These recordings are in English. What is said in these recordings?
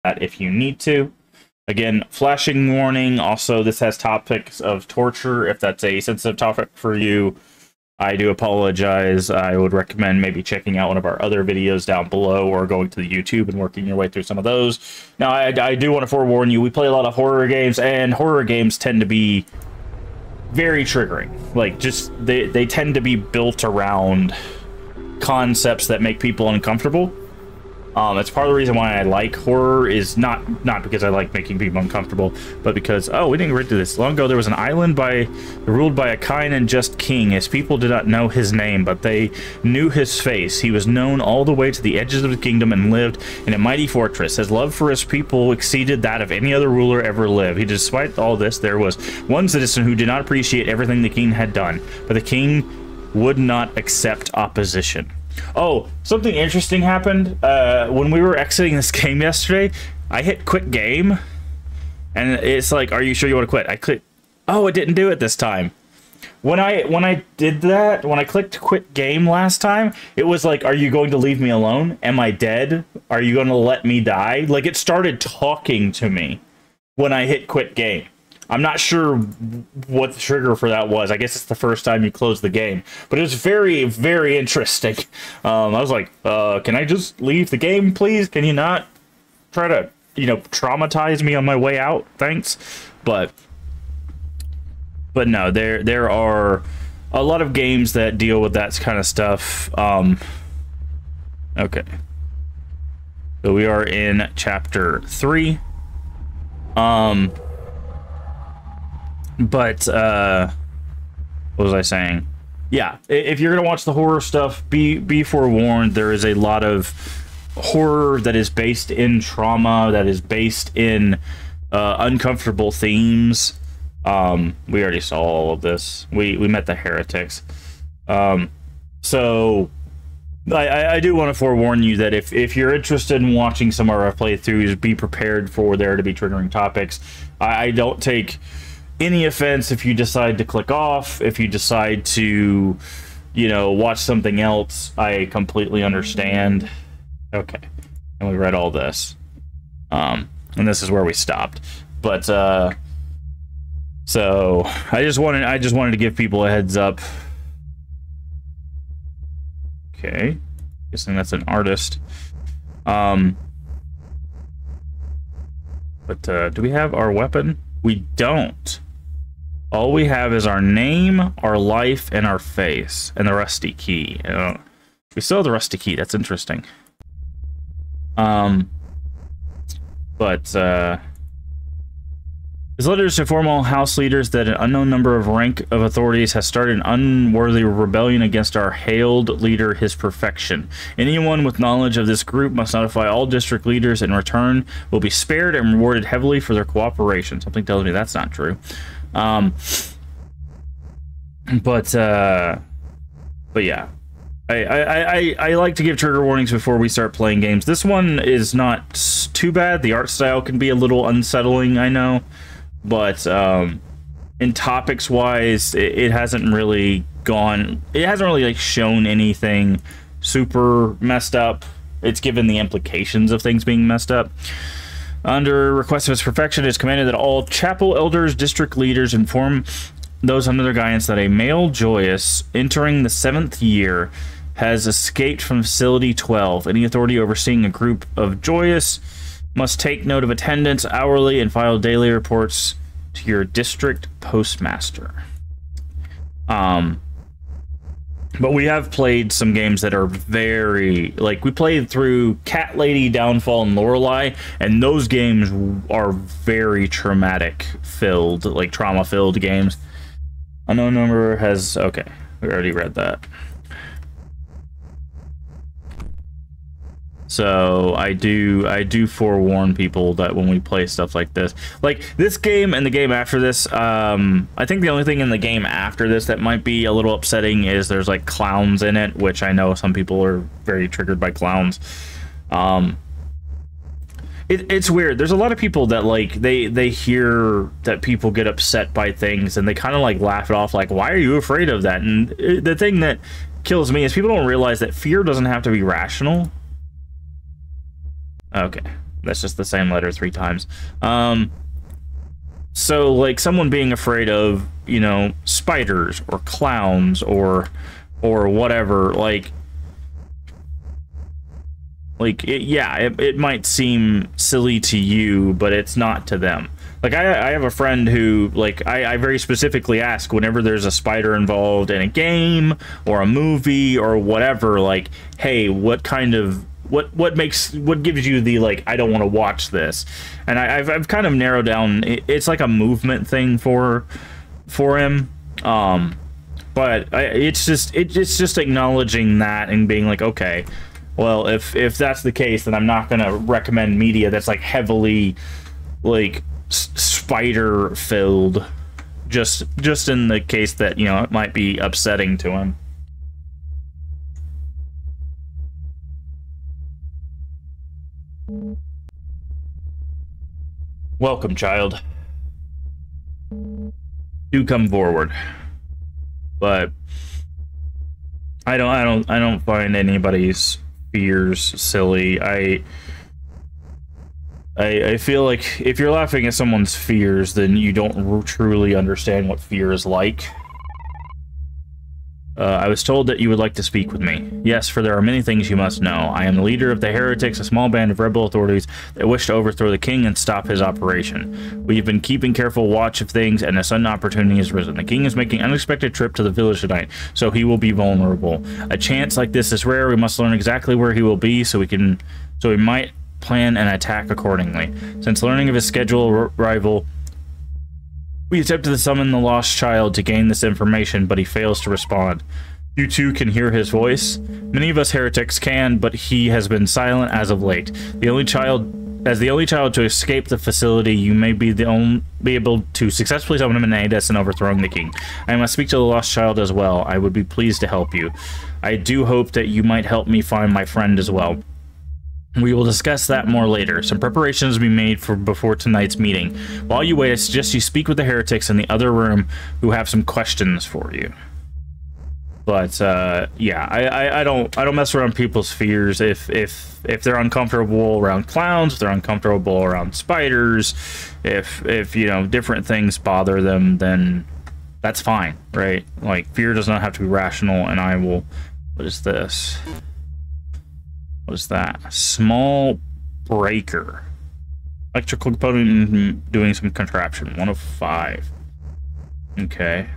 that if you need to. Again, flashing warning. Also, this has topics of torture. If that's a sensitive topic for you, I do apologize. I would recommend maybe checking out one of our other videos down below or going to the YouTube and working your way through some of those. Now, I do want to forewarn you, we play a lot of horror games, and horror games tend to be very triggering. Like, just, they tend to be built around concepts that make people uncomfortable. It's part of the reason why I like horror, is not because I like making people uncomfortable, but because, oh, we didn't get to this. Long ago, there was an island ruled by a kind and just king. His people did not know his name, but they knew his face. He was known all the way to the edges of the kingdom and lived in a mighty fortress. His love for his people exceeded that of any other ruler ever lived. Despite all this, there was one citizen who did not appreciate everything the king had done, but the king would not accept opposition. Oh, something interesting happened. When we were exiting this game yesterday, I hit quit game, and it's like, are you sure you want to quit? I clicked. Oh, it didn't do it this time. When I did that, when I clicked quit game last time, it was like, are you going to leave me alone? Am I dead? Are you going to let me die? Like, it started talking to me when I hit quit game. I'm not sure what the trigger for that was. I guess it's the first time you close the game. But it was very, very interesting. I was like, can I just leave the game, please? Can you not try to, traumatize me on my way out? Thanks. But no, there are a lot of games that deal with that kind of stuff. Okay. So we are in chapter 3. But, what was I saying? Yeah, if you're gonna watch the horror stuff, be forewarned. There is a lot of horror that is based in trauma, that is based in uncomfortable themes. We already saw all of this. We met the heretics. So I do want to forewarn you that if you're interested in watching some of our playthroughs, be prepared for there to be triggering topics. I don't take any offense if you decide to click off, if you decide to, watch something else. I completely understand. Okay, and we read all this, and this is where we stopped. But so I just wanted to give people a heads up. Okay, guessing that's an artist. But do we have our weapon? We don't. All we have is our name, our life, and our face, and the rusty key. We still have the rusty key. That's interesting. His letters to inform all house leaders that an unknown number of rank of authorities has started an unworthy rebellion against our hailed leader, his perfection. Anyone with knowledge of this group must notify all district leaders. In return, will be spared and rewarded heavily for their cooperation. Something tells me that's not true. But yeah. I like to give trigger warnings before we start playing games. This one is not too bad. The art style can be a little unsettling, I know. But in topics wise, it hasn't really shown anything super messed up. It's given the implications of things being messed up. Under request of his perfection, it is commanded that all chapel elders, district leaders, inform those under their guidance that a male Joyous entering the 7th year has escaped from facility 12. Any authority overseeing a group of Joyous must take note of attendance hourly and file daily reports to your district postmaster. But we have played some games that are very, like, we played through Cat Lady, Downfall, and Lorelei, and those games are very traumatic-filled, like trauma-filled games. Unknown number has, okay, we already read that. So I do forewarn people that when we play stuff like this game and the game after this, I think the only thing in the game after this that might be a little upsetting is there's like clowns in it, which I know some people are very triggered by clowns. It's weird. There's a lot of people that like they hear that people get upset by things and they kind of like laugh it off, like, why are you afraid of that? And the thing that kills me is people don't realize that fear doesn't have to be rational. Okay, That's just the same letter 3 times. So, like, someone being afraid of, you know, spiders or clowns or whatever, like it might seem silly to you, but it's not to them. Like, I have a friend who, like, I very specifically ask whenever there's a spider involved in a game or a movie or whatever, like, hey, what kind of, what gives you the, like, I don't want to watch this? And I've kind of narrowed down, it's like a movement thing for him. But it's just acknowledging that and being like, okay, well, if that's the case, then I'm not going to recommend media that's, like, heavily, like, spider filled, just in the case that, you know, it might be upsetting to him. Welcome, child. Do come forward. But I don't find anybody's fears silly. I feel like if you're laughing at someone's fears, then you don't truly understand what fear is like. I was told that you would like to speak with me. Yes, for there are many things you must know. I am the leader of the heretics, a small band of rebel authorities that wish to overthrow the king and stop his operation. We have been keeping careful watch of things, and a sudden opportunity has risen. The king is making an unexpected trip to the village tonight, so he will be vulnerable. A chance like this is rare. We must learn exactly where he will be, so we might plan an attack accordingly. Since learning of his scheduled arrival, we attempted to summon the lost child to gain this information, but he fails to respond. You too can hear his voice. Many of us heretics can, but he has been silent as of late. As the only child to escape the facility, you may be able to successfully summon him in Hades and overthrowing the king. I must speak to the lost child as well. I would be pleased to help you. I do hope that you might help me find my friend as well. We will discuss that more later. Some preparations will be made before tonight's meeting. While you wait, I suggest you speak with the heretics in the other room who have some questions for you. But yeah, I don't mess around people's fears. If they're uncomfortable around clowns, if they're uncomfortable around spiders, if you know, different things bother them, then that's fine, right? Like, fear does not have to be rational. And I will. What is this? What is that? Small breaker. Electrical component doing some contraption. 1 of 5. Okay.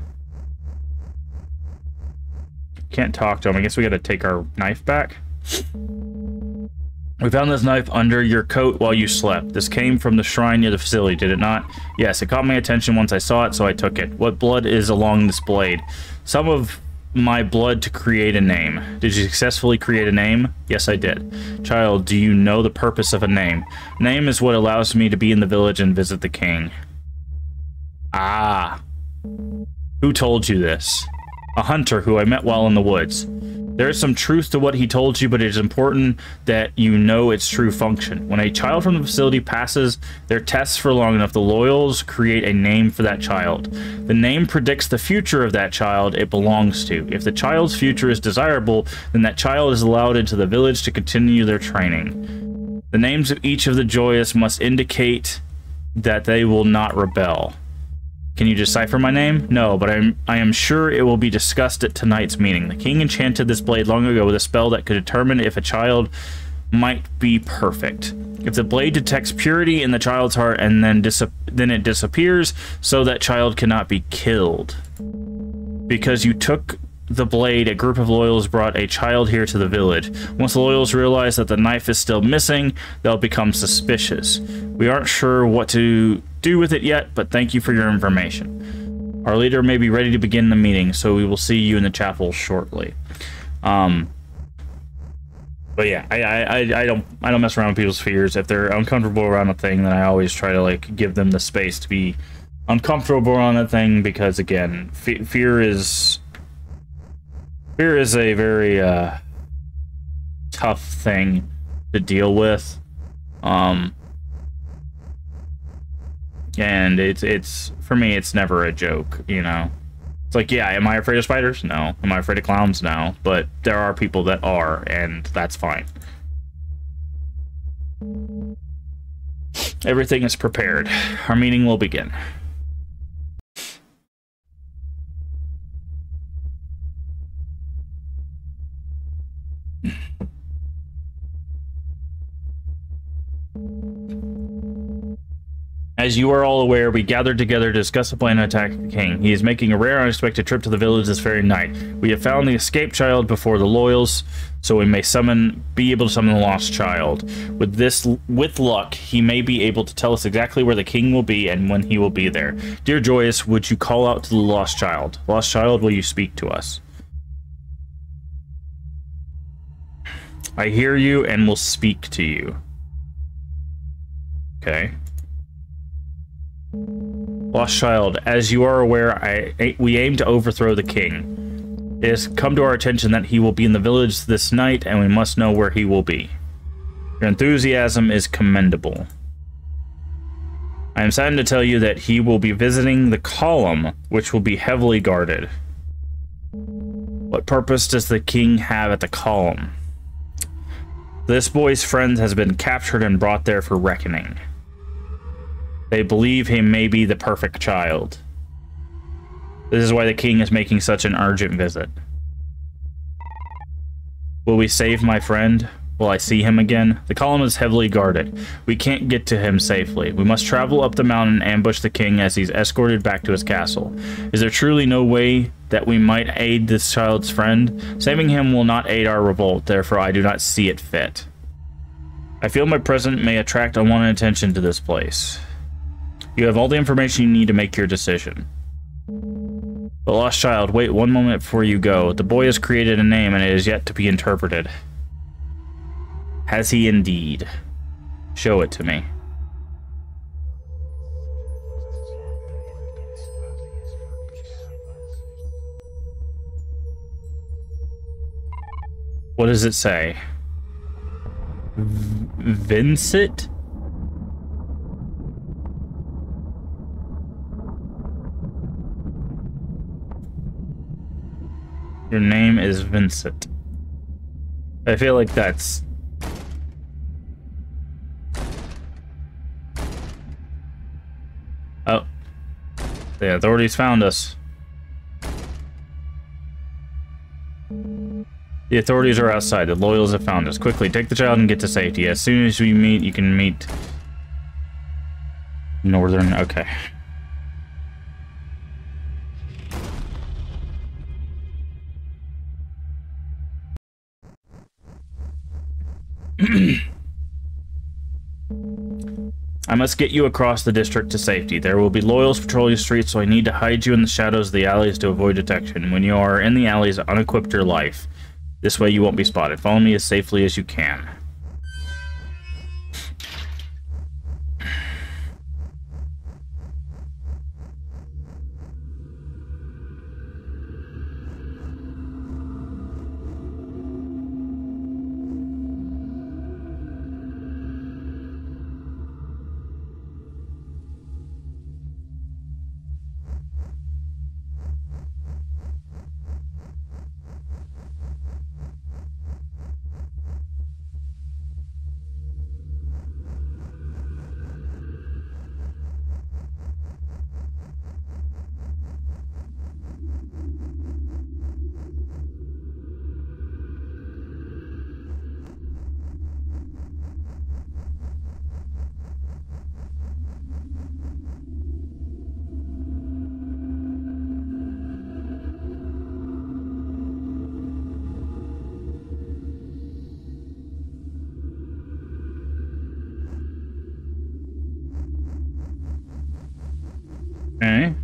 Can't talk to him. I guess we gotta take our knife back. We found this knife under your coat while you slept. This came from the shrine near the facility, did it not? Yes, it caught my attention once I saw it, so I took it. What blood is along this blade? Some of my blood to create a name. Did you successfully create a name? Yes, I did. Child, do you know the purpose of a name? Name is what allows me to be in the village and visit the king. Ah. Who told you this? A hunter who I met while in the woods. There is some truth to what he told you, but it is important that you know its true function. When a child from the facility passes their tests for long enough, the loyals create a name for that child. The name predicts the future of that child it belongs to. If the child's future is desirable, then that child is allowed into the village to continue their training. The names of each of the joyous must indicate that they will not rebel. Can you decipher my name? No, but I am sure it will be discussed at tonight's meeting. The king enchanted this blade long ago with a spell that could determine if a child might be perfect. If the blade detects purity in the child's heart and then it disappears, so that child cannot be killed. Because you took the blade, a group of loyals brought a child here to the village. Once the loyals realize that the knife is still missing, they'll become suspicious. We aren't sure what to do with it yet, but thank you for your information. Our leader may be ready to begin the meeting, so we will see you in the chapel shortly. But yeah, I don't mess around with people's fears. If they're uncomfortable around a thing, then I always try to, like, give them the space to be uncomfortable around that thing, because again, fear is a very tough thing to deal with. And it's for me, it's never a joke, you know. It's like, yeah, am I afraid of spiders? No. Am I afraid of clowns? No. But there are people that are, and that's fine. Everything is prepared. Our meeting will begin. As you are all aware, we gathered together to discuss a plan to attack the king. He is making a rare, unexpected trip to the village this very night. We have found the escaped child before the loyals, so we may be able to summon the lost child. With luck, he may be able to tell us exactly where the king will be and when he will be there. Dear Joyous, would you call out to the lost child? Lost child, will you speak to us? I hear you and will speak to you. Okay. Lost child, as you are aware, we aim to overthrow the king. It has come to our attention that he will be in the village this night, and we must know where he will be. Your enthusiasm is commendable. I am saddened to tell you that he will be visiting the column, which will be heavily guarded. What purpose does the king have at the column? This boy's friend has been captured and brought there for reckoning. They believe he may be the perfect child. This is why the king is making such an urgent visit. Will we save my friend? Will I see him again? The column is heavily guarded. We can't get to him safely. We must travel up the mountain and ambush the king as he's escorted back to his castle. Is there truly no way that we might aid this child's friend? Saving him will not aid our revolt, therefore I do not see it fit. I feel my presence may attract unwanted attention to this place. You have all the information you need to make your decision. The lost child, wait one moment before you go. The boy has created a name and it is yet to be interpreted. Has he indeed? Show it to me. What does it say? Vincent? Your name is Vincent. I feel like that's... Oh. The authorities found us. The authorities are outside. The loyals have found us. Quickly, take the child and get to safety. As soon as we meet, you can meet... Northern... Okay. I must get you across the district to safety. There will be loyals patrolling the streets, so I need to hide you in the shadows of the alleys to avoid detection. When you are in the alleys, unequip your life. This way you won't be spotted. Follow me as safely as you can. Okay.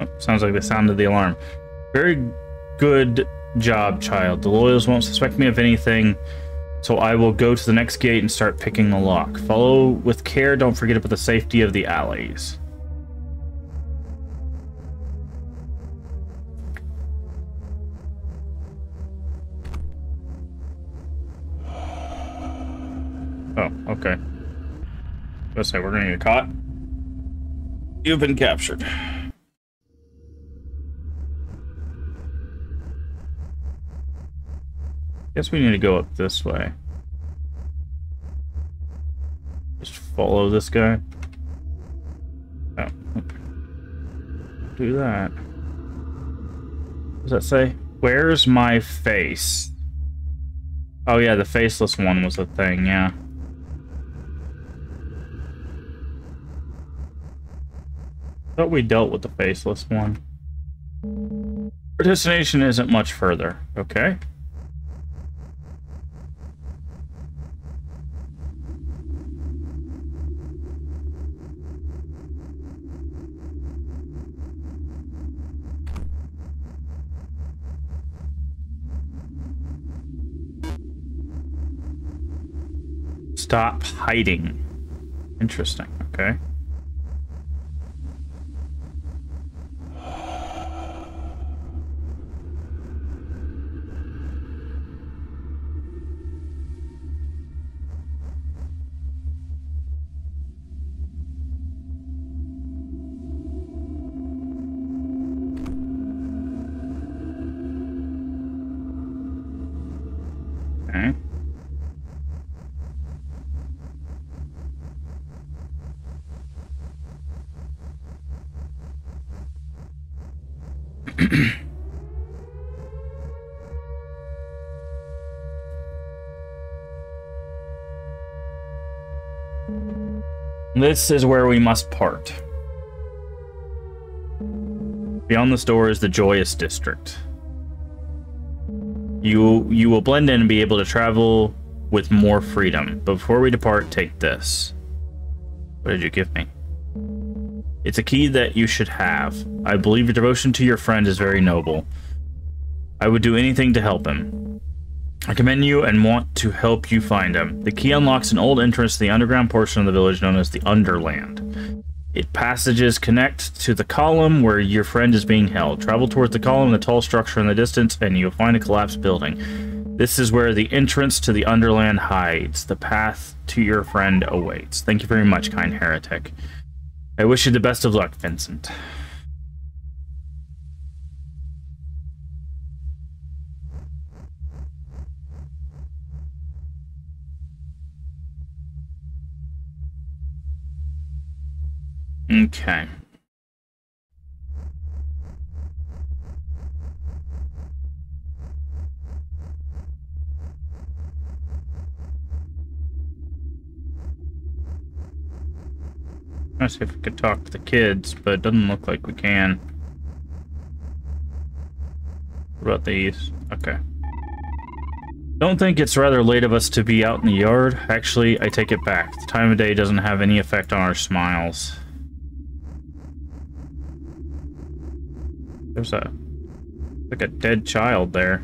Oh, sounds like the sound of the alarm. Very good job, child. The loyals won't suspect me of anything, so I will go to the next gate and start picking the lock. Follow with care. Don't forget about the safety of the alleys. Oh, okay. Let's say we're gonna get caught. You've been captured. Guess we need to go up this way. Just follow this guy. Oh, okay. Do that. What does that say? Where's my face? Oh yeah, the faceless one was a thing, yeah. Thought we dealt with the faceless one. Our destination isn't much further. Okay. Stop hiding. Interesting. Okay. Okay. This is where we must part. Beyond this door is the Joyous District. You will blend in and be able to travel with more freedom. But before we depart, take this. What did you give me? It's a key that you should have. I believe your devotion to your friend is very noble. I would do anything to help him. I commend you and want to help you find him. The key unlocks an old entrance to the underground portion of the village known as the Underland. Its passages connect to the column where your friend is being held. Travel towards the column, the tall structure in the distance, and you'll find a collapsed building. This is where the entrance to the Underland hides. The path to your friend awaits. Thank you very much, kind heretic. I wish you the best of luck, Vincent. Okay. I'll see if we could talk to the kids, but it doesn't look like we can. What about these? Okay. Don't think it's rather late of us to be out in the yard. Actually, I take it back. The time of day doesn't have any effect on our smiles. There's like a dead child there.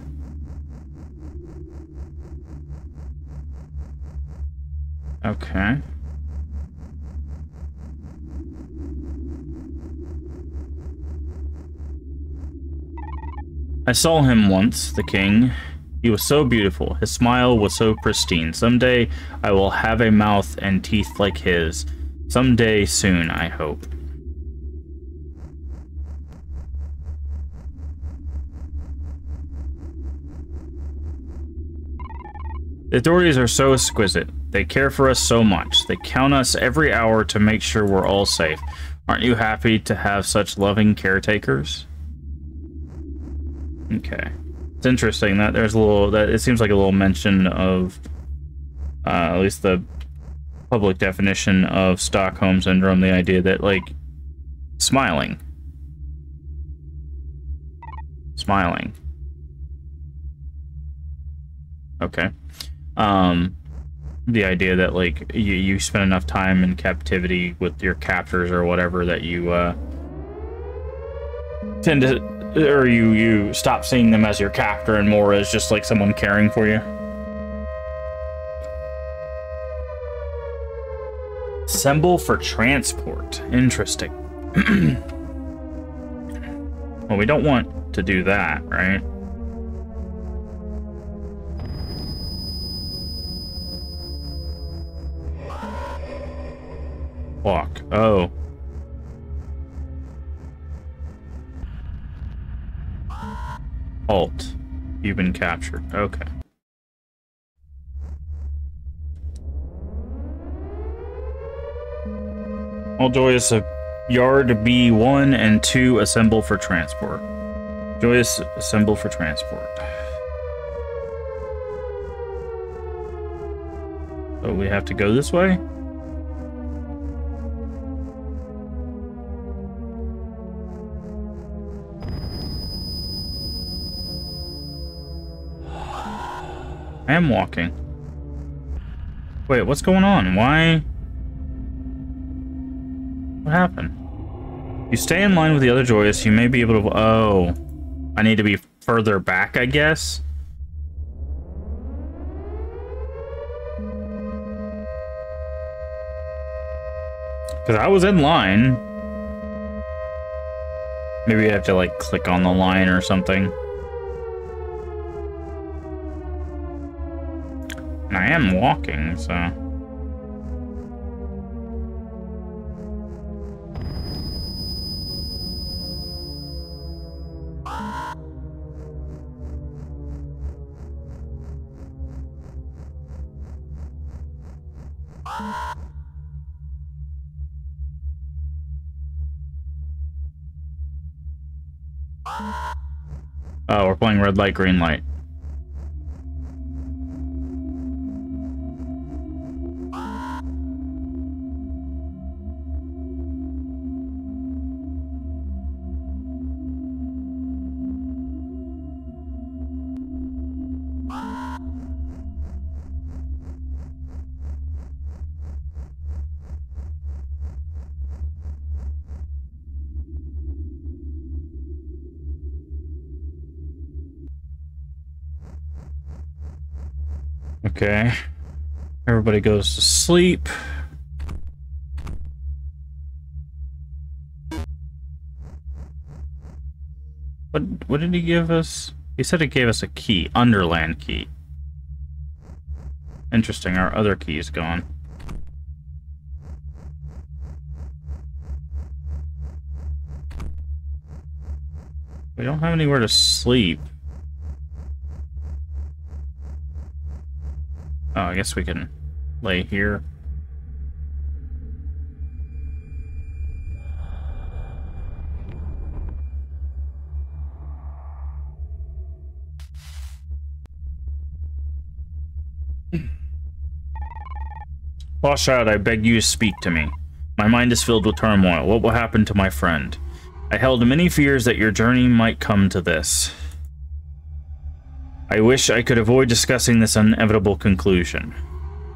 Okay. I saw him once, the king. He was so beautiful. His smile was so pristine. Someday I will have a mouth and teeth like his. Someday soon, I hope. The authorities are so exquisite. They care for us so much. They count us every hour to make sure we're all safe. Aren't you happy to have such loving caretakers? Okay. It's interesting that there's a little, that it seems like a little mention of, at least the public definition of Stockholm Syndrome, the idea that, like, smiling. Okay. The idea that, like, you spend enough time in captivity with your captors or whatever that you, tend to, or you stop seeing them as your captor and more as just, like, someone caring for you. Symbol for transport. Interesting. Well, we don't want to do that, right? Walk. Oh. Halt. You've been captured. Okay. All Joyous Yard B1 and 2 assemble for transport. Joyous assemble for transport. So we have to go this way? I am walking. Wait, what's going on? Why? What happened? You stay in line with the other Joyous, you may be able to... Oh. I need to be further back, I guess? Because I was in line. Maybe I have to, like, click on the line or something. And I am walking, so... Oh, we're playing red light, green light. Okay. Everybody goes to sleep. What did he give us? He said he gave us a key. Underland key. Interesting, our other key is gone. We don't have anywhere to sleep. Oh, I guess we can lay here. Lost child, I beg you to speak to me. My mind is filled with turmoil. What will happen to my friend? I held many fears that your journey might come to this. I wish I could avoid discussing this inevitable conclusion.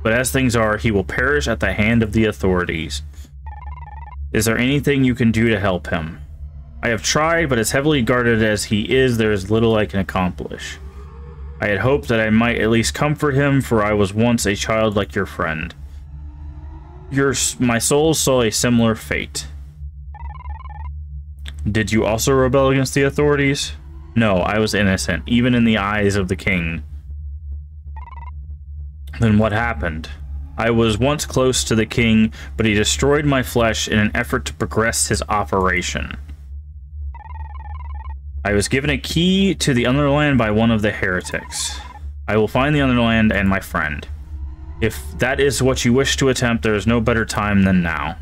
But as things are, he will perish at the hand of the authorities. Is there anything you can do to help him? I have tried, but as heavily guarded as he is, there is little I can accomplish. I had hoped that I might at least comfort him, for I was once a child like your friend. My soul saw a similar fate. Did you also rebel against the authorities? No, I was innocent, even in the eyes of the king. Then what happened? I was once close to the king, but he destroyed my flesh in an effort to progress his operation. I was given a key to the Underland by one of the heretics. I will find the Underland and my friend. If that is what you wish to attempt, there is no better time than now.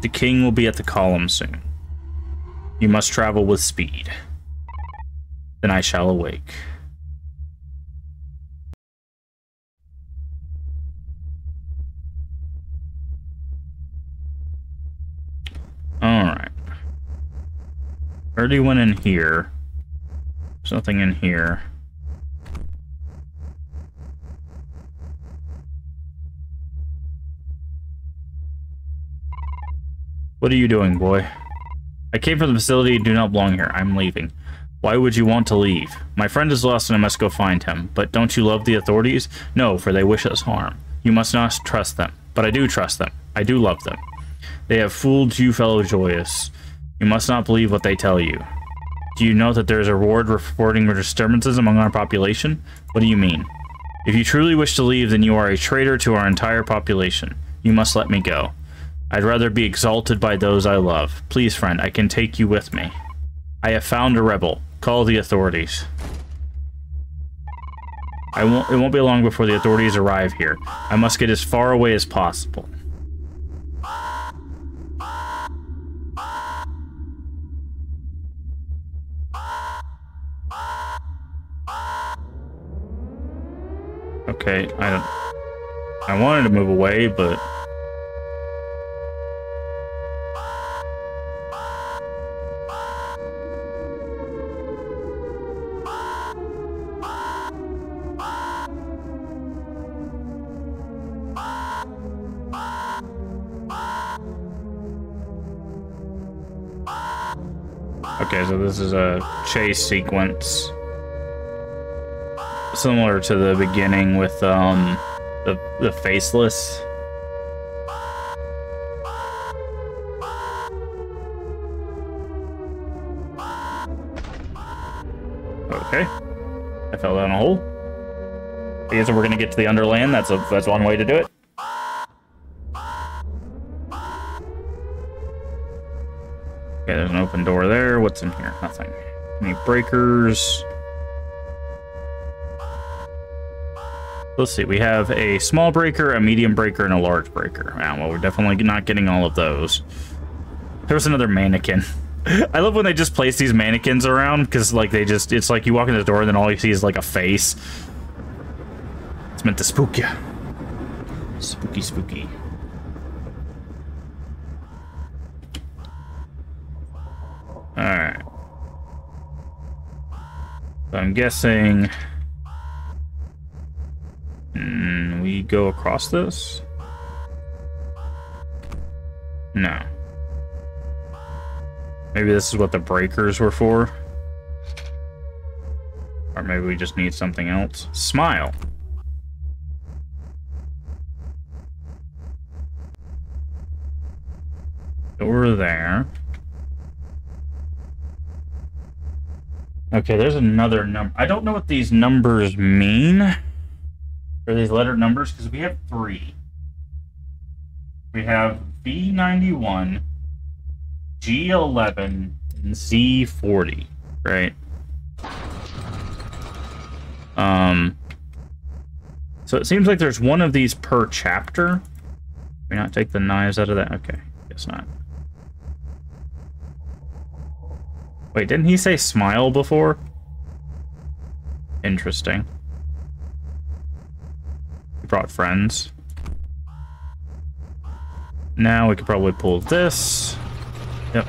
The king will be at the column soon. You must travel with speed. Then I shall awake. Alright. Already went in here. There's nothing in here. What are you doing, boy? I came from the facility and do not belong here. I'm leaving. Why would you want to leave? My friend is lost and I must go find him. But don't you love the authorities? No, for they wish us harm. You must not trust them. But I do trust them. I do love them. They have fooled you, fellow Joyous. You must not believe what they tell you. Do you know that there is a reward for reporting disturbances among our population? What do you mean? If you truly wish to leave, then you are a traitor to our entire population. You must let me go. I'd rather be exalted by those I love. Please, friend, I can take you with me. I have found a rebel. Call the authorities. It won't be long before the authorities arrive here. I must get as far away as possible. Okay, I wanted to move away, but... Okay, so this is a chase sequence. Similar to the beginning with, the Faceless. Okay. I fell down a hole. I guess if we're gonna get to the Underland, that's one way to do it. Okay, there's an open door there. What's in here? Nothing. Any breakers? Let's see. We have a small breaker, a medium breaker, and a large breaker. Well, we're definitely not getting all of those. There was another mannequin. I love when they just place these mannequins around, because, like, it's like you walk in the door and then all you see is, like, a face. It's meant to spook you. Spooky, spooky. Alright. So I'm guessing... we go across this? No. Maybe this is what the breakers were for? Or maybe we just need something else. Smile! Door there. Okay, there's another number. I don't know what these numbers mean. Or these lettered numbers, because we have 3. We have V91, G11, and Z40, right? So it seems like there's one of these per chapter. Can we not take the knives out of that? Okay, guess not. Wait, didn't he say smile before? Interesting. He brought friends. Now we could probably pull this. Yep.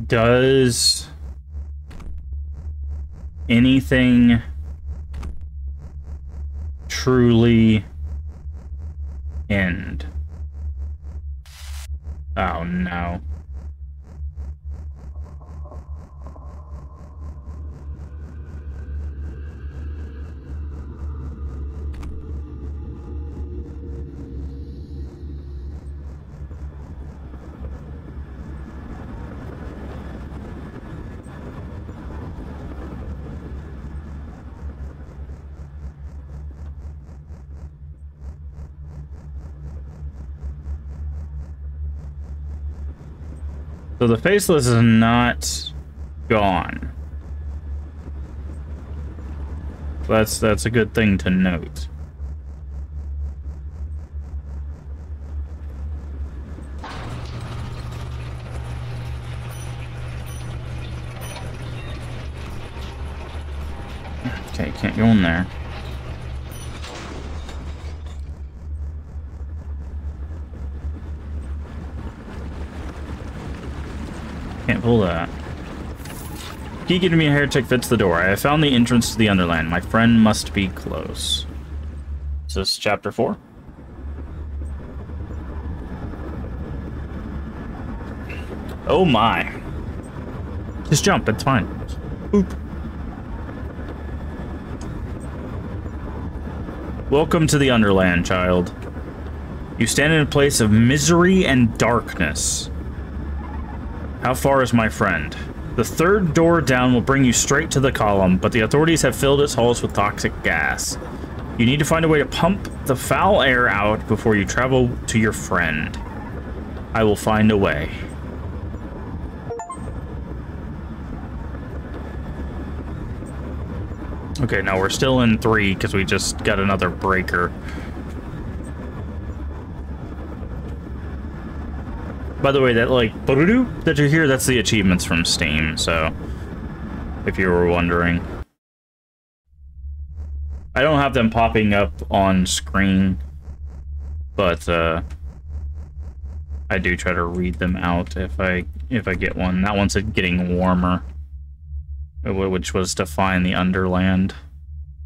Does anything truly end? Oh no. So the Faceless is not gone. That's a good thing to note. Okay, can't go in there. Can't pull that. Key given me a heretic fits the door. I have found the entrance to the Underland. My friend must be close. Is this chapter 4? Oh my. Just jump, it's fine. Oop. Welcome to the Underland, child. You stand in a place of misery and darkness. How far is my friend? The third door down will bring you straight to the column, but the authorities have filled its halls with toxic gas. You need to find a way to pump the foul air out before you travel to your friend. I will find a way. Okay, now we're still in 3 because we just got another breaker. By the way, that like that you hear, that's the achievements from Steam, so if you were wondering. I don't have them popping up on screen, but I do try to read them out if I get one. That one's getting warmer, which was to find the Underland.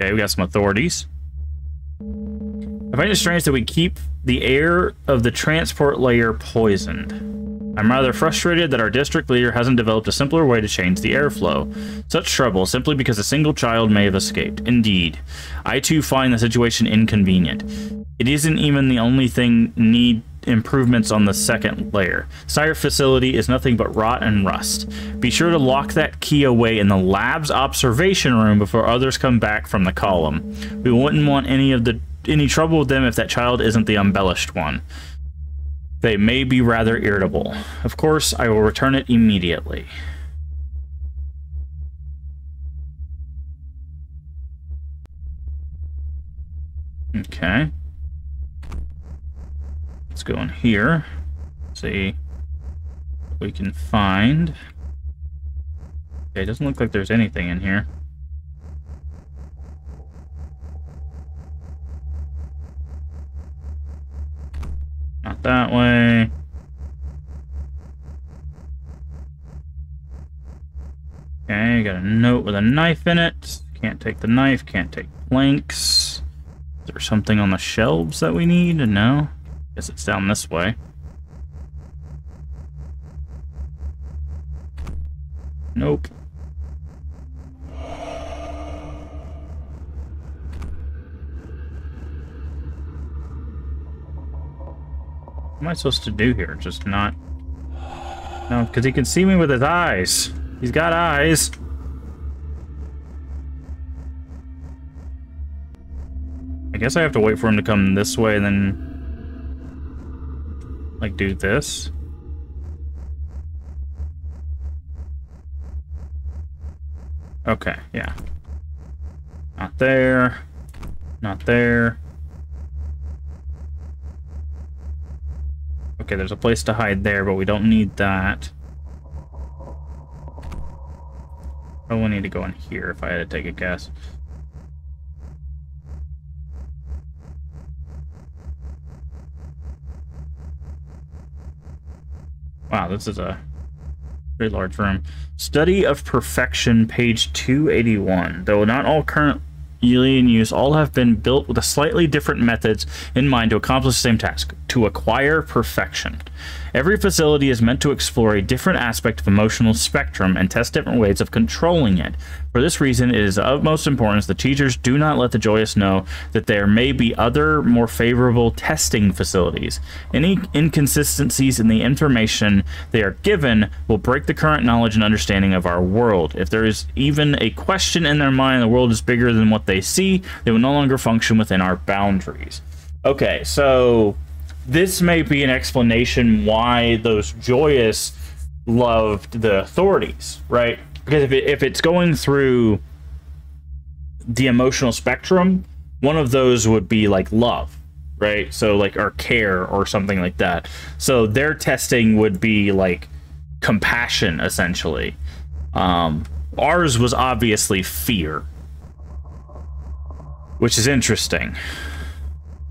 Okay, we got some authorities. I find it strange that we keep the air of the transport layer poisoned. I'm rather frustrated that our district leader hasn't developed a simpler way to change the airflow. Such trouble simply because a single child may have escaped. Indeed, I too find the situation inconvenient. It isn't even the only thing need improvements on the second layer. Sire facility is nothing but rot and rust. Be sure to lock that key away in the lab's observation room before others come back from the column. We wouldn't want any trouble with them if that child isn't the embellished one. They may be rather irritable. Of course, I will return it immediately. Okay. Let's go in here. See what we can find. Okay, it doesn't look like there's anything in here. Not that way. Okay, got a note with a knife in it. Can't take the knife, can't take planks. Is there something on the shelves that we need? No. Guess it's down this way. Nope. What am I supposed to do here? Just not... No, because he can see me with his eyes. He's got eyes. I guess I have to wait for him to come this way and then... like, do this. Okay, yeah. Not there. Not there. Okay, there's a place to hide there, but we don't need that. I would need to go in here if I had to take a guess. Wow, this is a very large room. Study of Perfection, page 281. Though not all currently in use, all have been built with a slightly different methods in mind to accomplish the same task: to acquire perfection. Every facility is meant to explore a different aspect of emotional spectrum and test different ways of controlling it. For this reason, it is of utmost importance that teachers do not let the Joyous know that there may be other, more favorable testing facilities. Any inconsistencies in the information they are given will break the current knowledge and understanding of our world. If there is even a question in their mind the world is bigger than what they see, they will no longer function within our boundaries. Okay, so this may be an explanation why those Joyous loved the authorities, right? Because if it's going through the emotional spectrum, one of those would be like love, right? So like, or care or something like that. So their testing would be like compassion, essentially. Ours was obviously fear, which is interesting.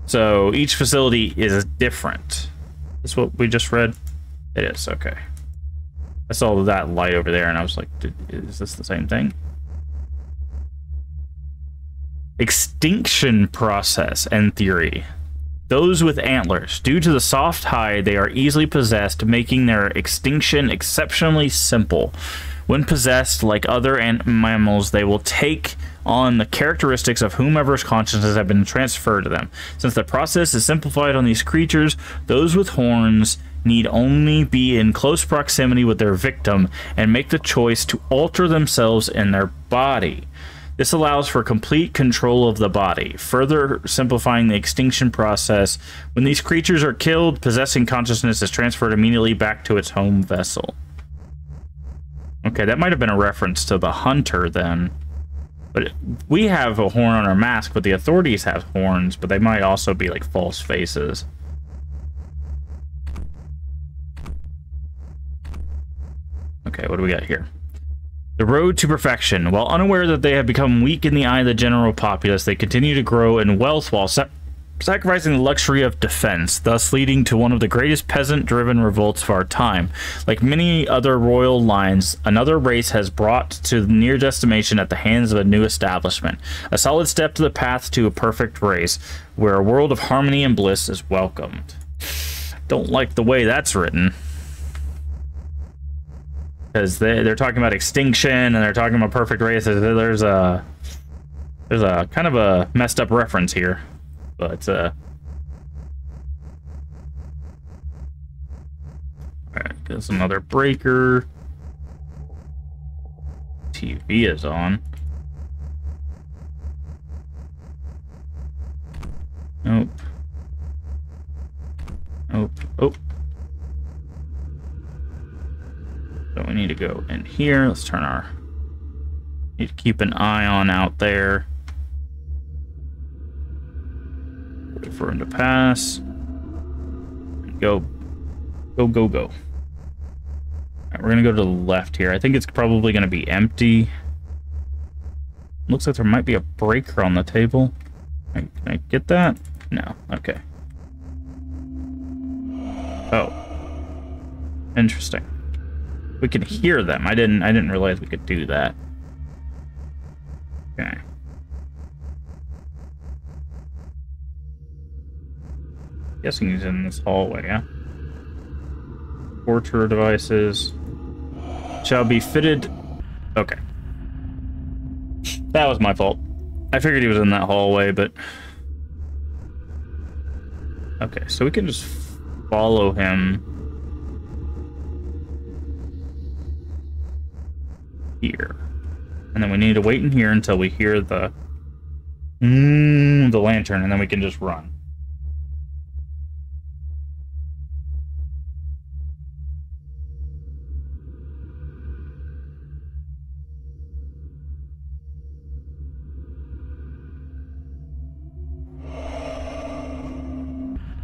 So each facility is different. That's what we just read? It is, okay. I saw that light over there and I was like, is this the same thing? Extinction process and theory. Those with antlers. Due to the soft hide, they are easily possessed, making their extinction exceptionally simple. When possessed, like other mammals, they will take on the characteristics of whomever's consciousness have been transferred to them. Since the process is simplified on these creatures, those with horns need only be in close proximity with their victim and make the choice to alter themselves in their body. This allows for complete control of the body, further simplifying the extinction process. When these creatures are killed, possessing consciousness is transferred immediately back to its home vessel. Okay, that might have been a reference to the hunter then. But we have a horn on our mask, but the authorities have horns, but they might also be like false faces. Okay, what do we got here? The road to perfection. While unaware that they have become weak in the eye of the general populace, they continue to grow in wealth while sacrificing the luxury of defense, thus leading to one of the greatest peasant-driven revolts of our time. Like many other royal lines, another race has brought to near decimation at the hands of a new establishment. A solid step to the path to a perfect race, where a world of harmony and bliss is welcomed. Don't like the way that's written. Because they're talking about extinction, and they're talking about perfect race. There's a kind of a messed up reference here. But, alright, there's another breaker. TV is on. Nope. Nope. Oh. So we need to go in here. Let's turn our... Need to keep an eye on out there. Wait for him to pass. Go. Go, go, go. Alright, we're gonna go to the left here. I think it's probably gonna be empty. Looks like there might be a breaker on the table. Can I get that? No. Okay. Oh. Interesting. We can hear them. I didn't realize we could do that. Okay. Guessing he's in this hallway, yeah? Torture devices shall be fitted. Okay. That was my fault. I figured he was in that hallway, but... Okay, so we can just follow him here. And then we need to wait in here until we hear the lantern, and then we can just run.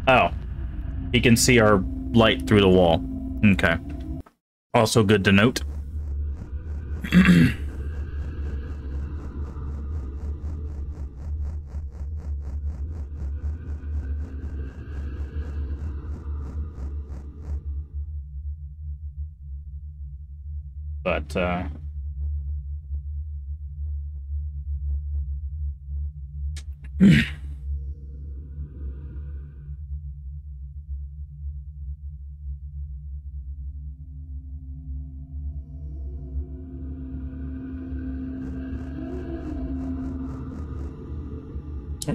Oh, he can see our light through the wall. Okay. Also good to note. But,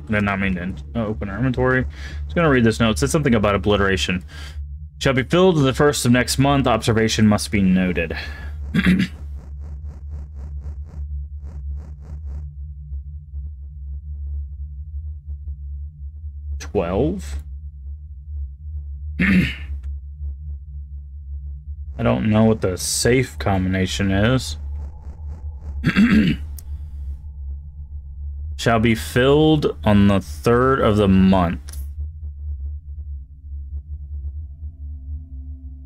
did not mean to open our inventory. Just gonna read this note. It says something about obliteration. Shall be filled the 1st of next month. Observation must be noted. 12. I don't know what the safe combination is. Shall be filled on the 3rd of the month.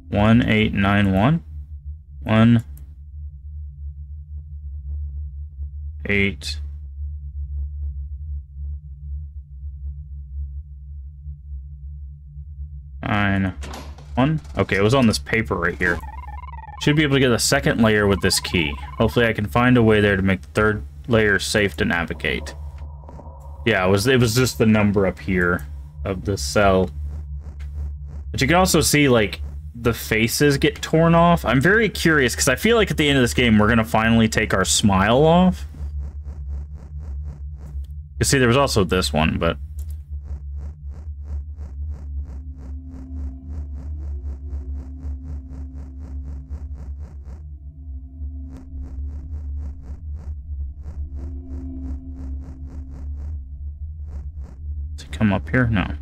1891. 1 8 9 1. Okay, it was on this paper right here. Should be able to get a 2nd layer with this key. Hopefully I can find a way there to make the 3rd layer safe to navigate. Yeah, it was just the number up here of the cell. But you can also see, like, the faces get torn off. I'm very curious, because I feel like at the end of this game, we're going to finally take our smile off. You see, there was also this one, but... Does it come up here? No.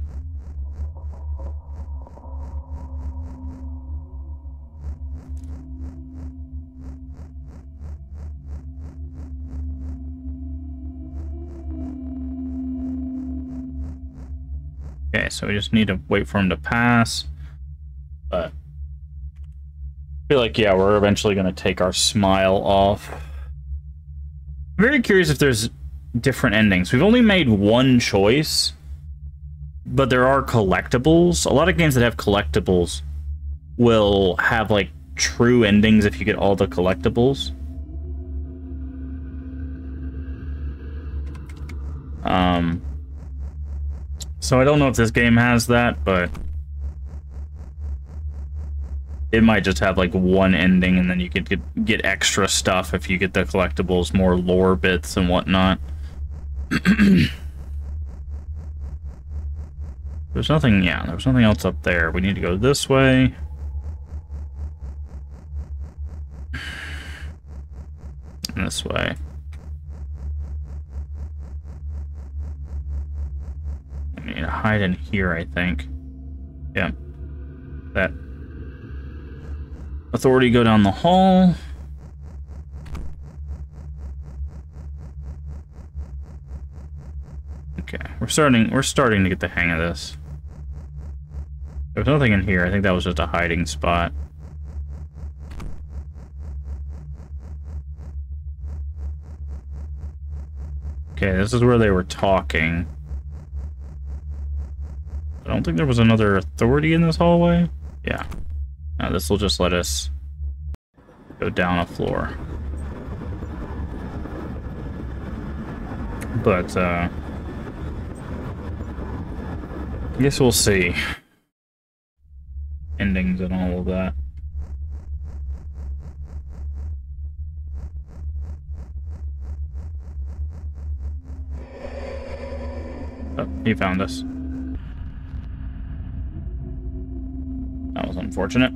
Okay, so we just need to wait for him to pass. But feel like, yeah, we're eventually going to take our smile off. I'm very curious if there's different endings. We've only made one choice, but there are collectibles. A lot of games that have collectibles will have, like, true endings if you get all the collectibles. So I don't know if this game has that, but it might just have like one ending, and then you could get extra stuff if you get the collectibles, more lore bits and whatnot. There's nothing, yeah, there's nothing else up there. We need to go this way. And this way. I need to hide in here, I think. Yeah. That. Authority, go down the hall. Okay, we're starting to get the hang of this. There's nothing in here. I think that was just a hiding spot. Okay, this is where they were talking. I don't think there was another authority in this hallway. Yeah. Now this will just let us go down a floor. But, I guess we'll see. Endings and all of that. Oh, he found us. That was unfortunate.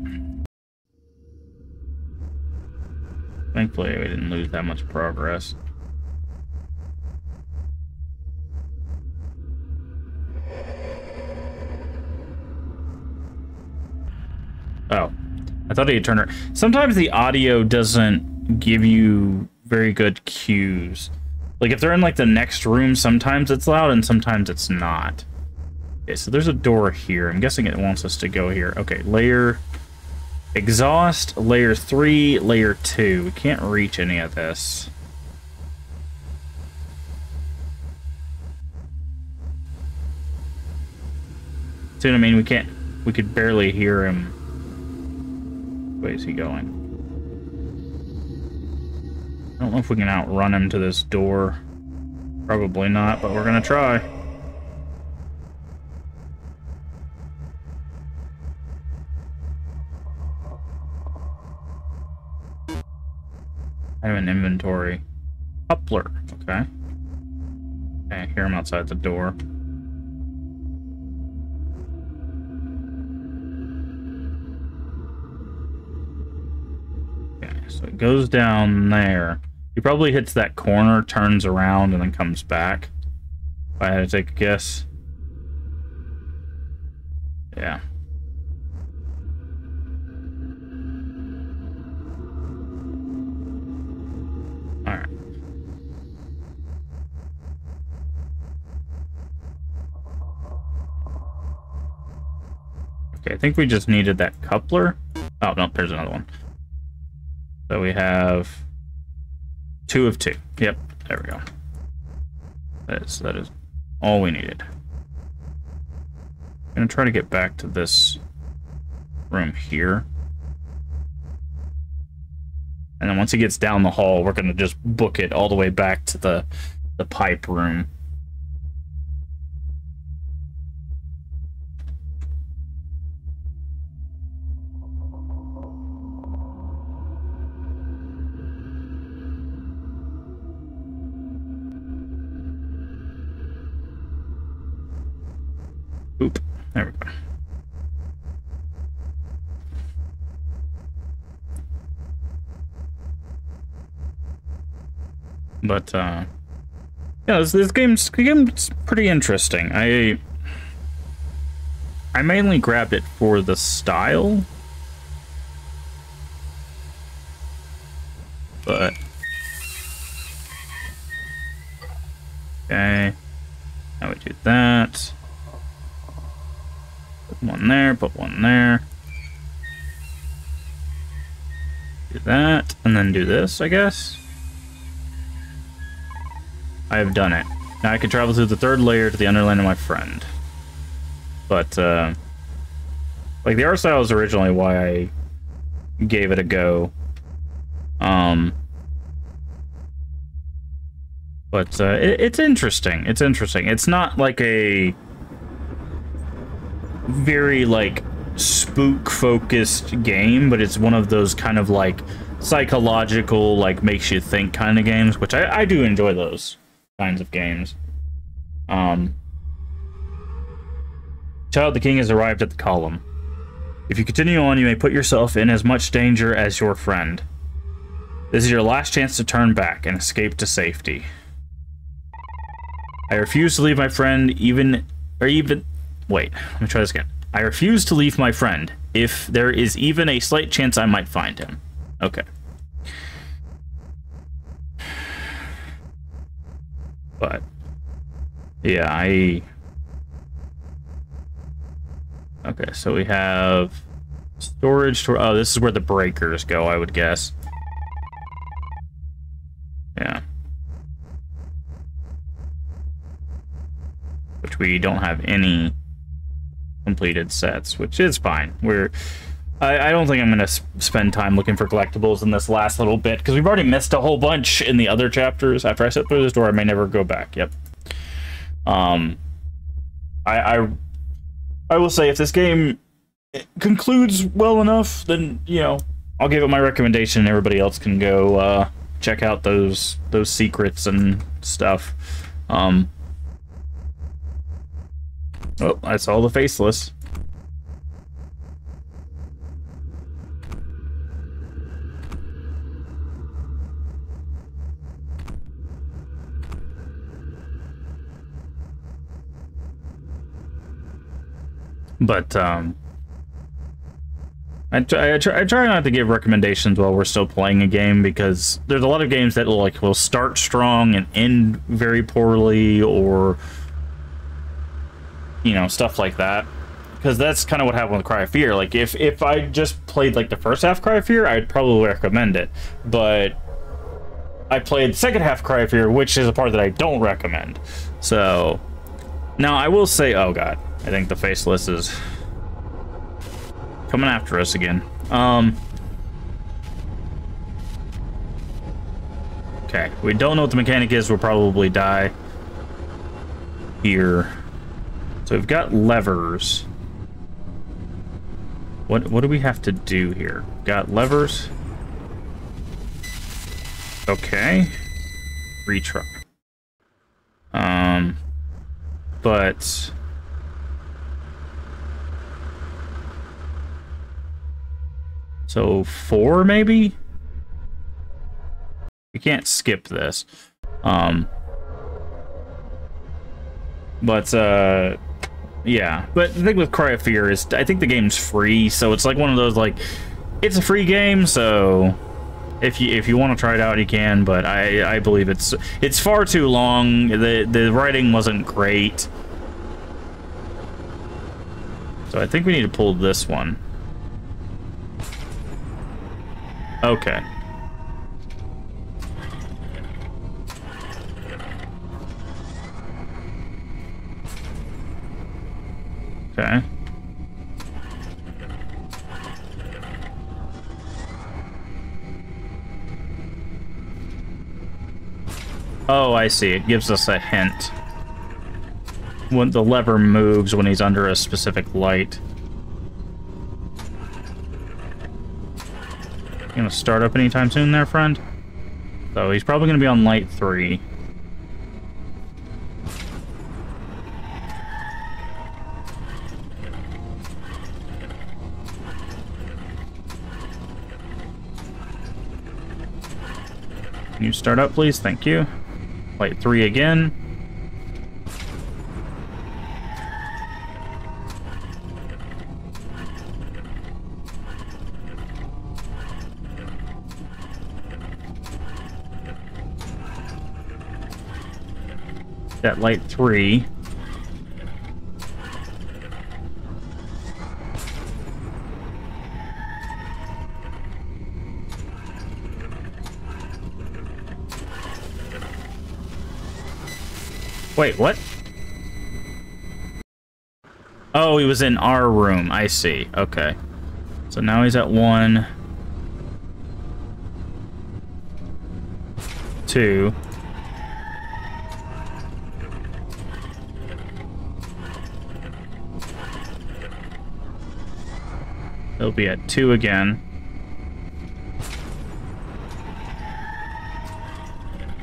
Thankfully, we didn't lose that much progress. Oh, I thought he'd turn her. Sometimes the audio doesn't give you very good cues. Like, if they're in, like, the next room, sometimes it's loud and sometimes it's not. Okay, so there's a door here. I'm guessing it wants us to go here. Okay, layer... Exhaust, layer 3, layer 2. We can't reach any of this. See what I mean? We can't... We could barely hear him. Where is he going? I don't know if we can outrun him to this door. Probably not, but we're gonna try. I have an inventory. Coupler, okay. Okay, I hear him outside the door. Okay, so it goes down there. He probably hits that corner, turns around, and then comes back. If I had to take a guess. Yeah. Alright. Okay, I think we just needed that coupler. Oh, no, there's another one. So we have 2 of 2. Yep, there we go. That is all we needed. I'm gonna try to get back to this room here. And then once he gets down the hall, we're gonna just book it all the way back to the pipe room. Oop, there we go. But, yeah, this game's pretty interesting. I mainly grabbed it for the style. But... Okay. Now we do that. Put one there, put one there. that, and then do this, I guess. I have done it. Now I can travel through the third layer to the underland of my friend. But, like, the art style is originally why I gave it a go. But it's interesting. It's interesting. It's not like a very, like, spook-focused game, but it's one of those kind of, like, psychological, like, makes you think kind of games, which I do enjoy those kinds of games. Child, the king has arrived at the column. If you continue on, you may put yourself in as much danger as your friend. This is your last chance to turn back and escape to safety. I refuse to leave my friend wait, let me try this again. I refuse to leave my friend if there is even a slight chance I might find him. Okay. But, yeah, okay, so we have storage. Oh, this is where the breakers go, I would guess. Yeah. Which we don't have any completed sets, which is fine. I don't think I'm going to spend time looking for collectibles in this last little bit, because we've already missed a whole bunch in the other chapters. After I step through this door, I may never go back. Yep. I will say, if this game concludes well enough, then, you know, I'll give it my recommendation, and everybody else can go check out those secrets and stuff. Oh, I saw the faceless. But, I try not to give recommendations while we're still playing a game, because there's a lot of games that will start strong and end very poorly, or, you know, stuff like that. Because that's kind of what happened with Cry of Fear. Like, if I just played, like, the first half Cry of Fear, I'd probably recommend it. But I played the second half Cry of Fear, which is a part that I don't recommend. So, now I will say, oh god, I think the Faceless is coming after us again. Okay, we don't know what the mechanic is. We'll probably die here. So we've got levers. What do we have to do here? Got levers. Okay. Retry. But so 4 maybe? We can't skip this. Yeah, but the thing with Cry of Fear is I think the game's free, so it's like one of those, like, it's a free game, so if you want to try it out, you can, but I believe it's far too long. The writing wasn't great. So I think we need to pull this one. Okay. Okay. Oh, I see. It gives us a hint when the lever moves when he's under a specific light. You gonna start up anytime soon there, friend? So he's probably gonna be on light 3. Can you start up, please? Thank you. Light 3 again. That light 3. Wait, what? Oh, he was in our room. I see. Okay. So now he's at 1, 2. He'll be at 2 again.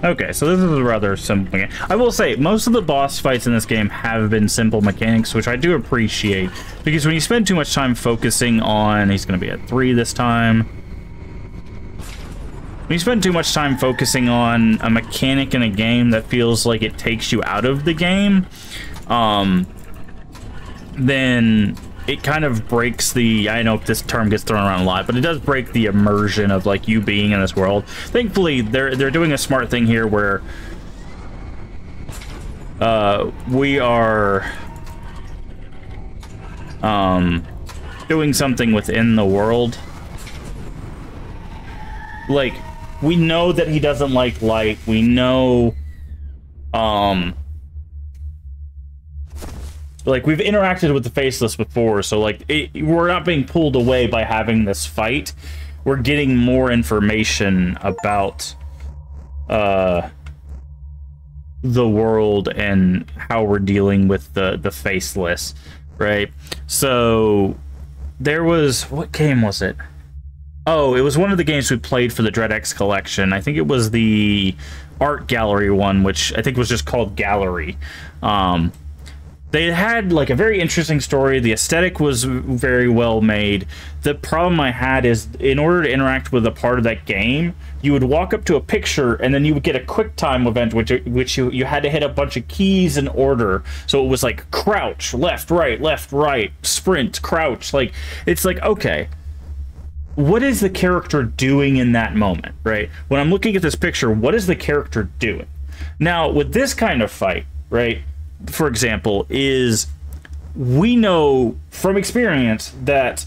Okay, so this is a rather simple game. I will say, most of the boss fights in this game have been simple mechanics, which I do appreciate. Because when you spend too much time focusing on... He's going to be at 3 this time. When you spend too much time focusing on a mechanic in a game that feels like it takes you out of the game, then it kind of breaks the... I know this term gets thrown around a lot, but it does break the immersion of, like, you being in this world. Thankfully, they're doing a smart thing here where we are doing something within the world. Like, we know that he doesn't like light. We know, like, we've interacted with the Faceless before, so, like, we're not being pulled away by having this fight. We're getting more information about the world and how we're dealing with the Faceless, right? So, there was... What game was it? Oh, it was one of the games we played for the DreadX collection. I think it was the art gallery one, which I think was just called Gallery. They had, like, a very interesting story. The aesthetic was very well made. The problem I had is, in order to interact with a part of that game, you would walk up to a picture, and then you would get a QuickTime event, which you had to hit a bunch of keys in order. So it was like, crouch, left, right, sprint, crouch. Like, it's like, okay, what is the character doing in that moment, right? When I'm looking at this picture, what is the character doing? Now, with this kind of fight, right, for example, is we know from experience that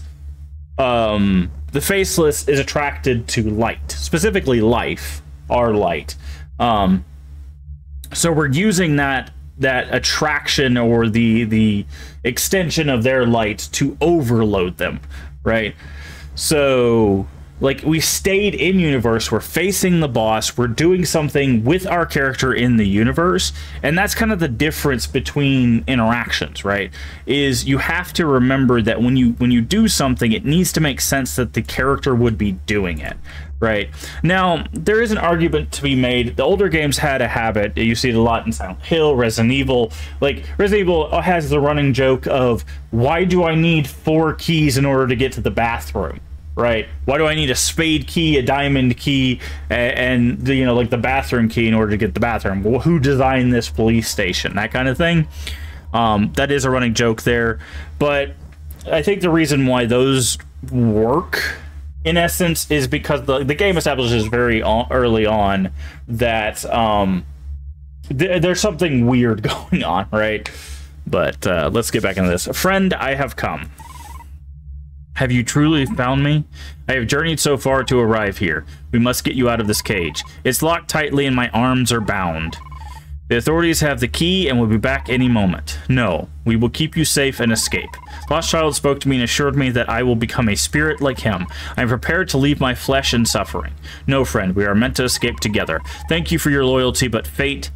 the Faceless is attracted to light, specifically life, our light. So we're using that attraction or the extension of their light to overload them, right? So, like, we stayed in universe, we're facing the boss, we're doing something with our character in the universe, and that's kind of the difference between interactions, right? Is you have to remember that when you do something, it needs to make sense that the character would be doing it, right? Now, there is an argument to be made. The older games had a habit, you see it a lot in Silent Hill, Resident Evil. Like, Resident Evil has the running joke of, why do I need 4 keys in order to get to the bathroom? Right? Why do I need a spade key, a diamond key, and the, you know, like the bathroom key in order to get the bathroom? Well, who designed this police station? That kind of thing. That is a running joke there. But I think the reason why those work, in essence, is because the game establishes very early on that there's something weird going on, right? But let's get back into this. Friend, I have come. Have you truly found me? I have journeyed so far to arrive here. We must get you out of this cage. It's locked tightly and my arms are bound. The authorities have the key and will be back any moment. No, we will keep you safe and escape. Lost Child spoke to me and assured me that I will become a spirit like him. I am prepared to leave my flesh in suffering. No, friend, we are meant to escape together. Thank you for your loyalty, but fate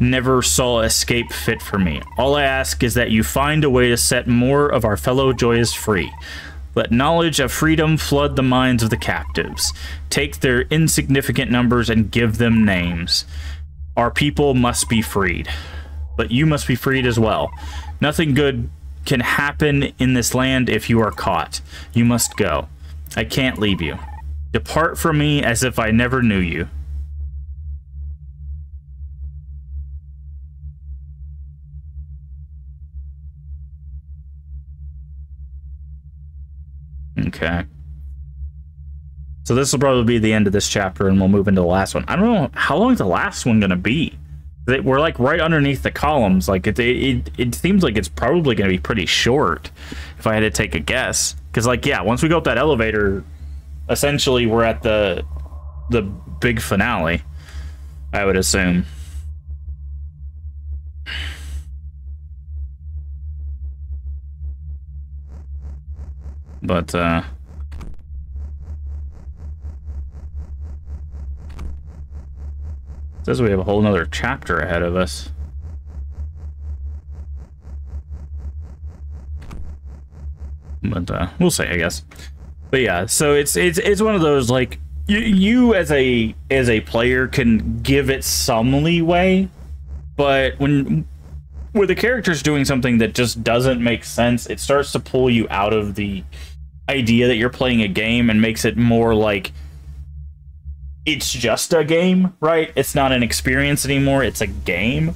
never saw escape fit for me. All I ask is that you find a way to set more of our fellow joyous free. Let knowledge of freedom flood the minds of the captives. Take their insignificant numbers and give them names. Our people must be freed. But you must be freed as well. Nothing good can happen in this land if you are caught. You must go. I can't leave you. Depart from me as if I never knew you. Okay. So this will probably be the end of this chapter, and we'll move into the last one. I don't know, how long is the last one going to be? We're, like, right underneath the columns. Like, it seems like it's probably going to be pretty short, if I had to take a guess. Because, like, yeah, once we go up that elevator, essentially we're at the big finale, I would assume. But says we have a whole nother chapter ahead of us. But we'll see, I guess. But yeah, so it's one of those, like, you as a player can give it some leeway, but when the character's doing something that just doesn't make sense, it starts to pull you out of the idea that you're playing a game and makes it more like it's just a game, right? It's not an experience anymore, it's a game.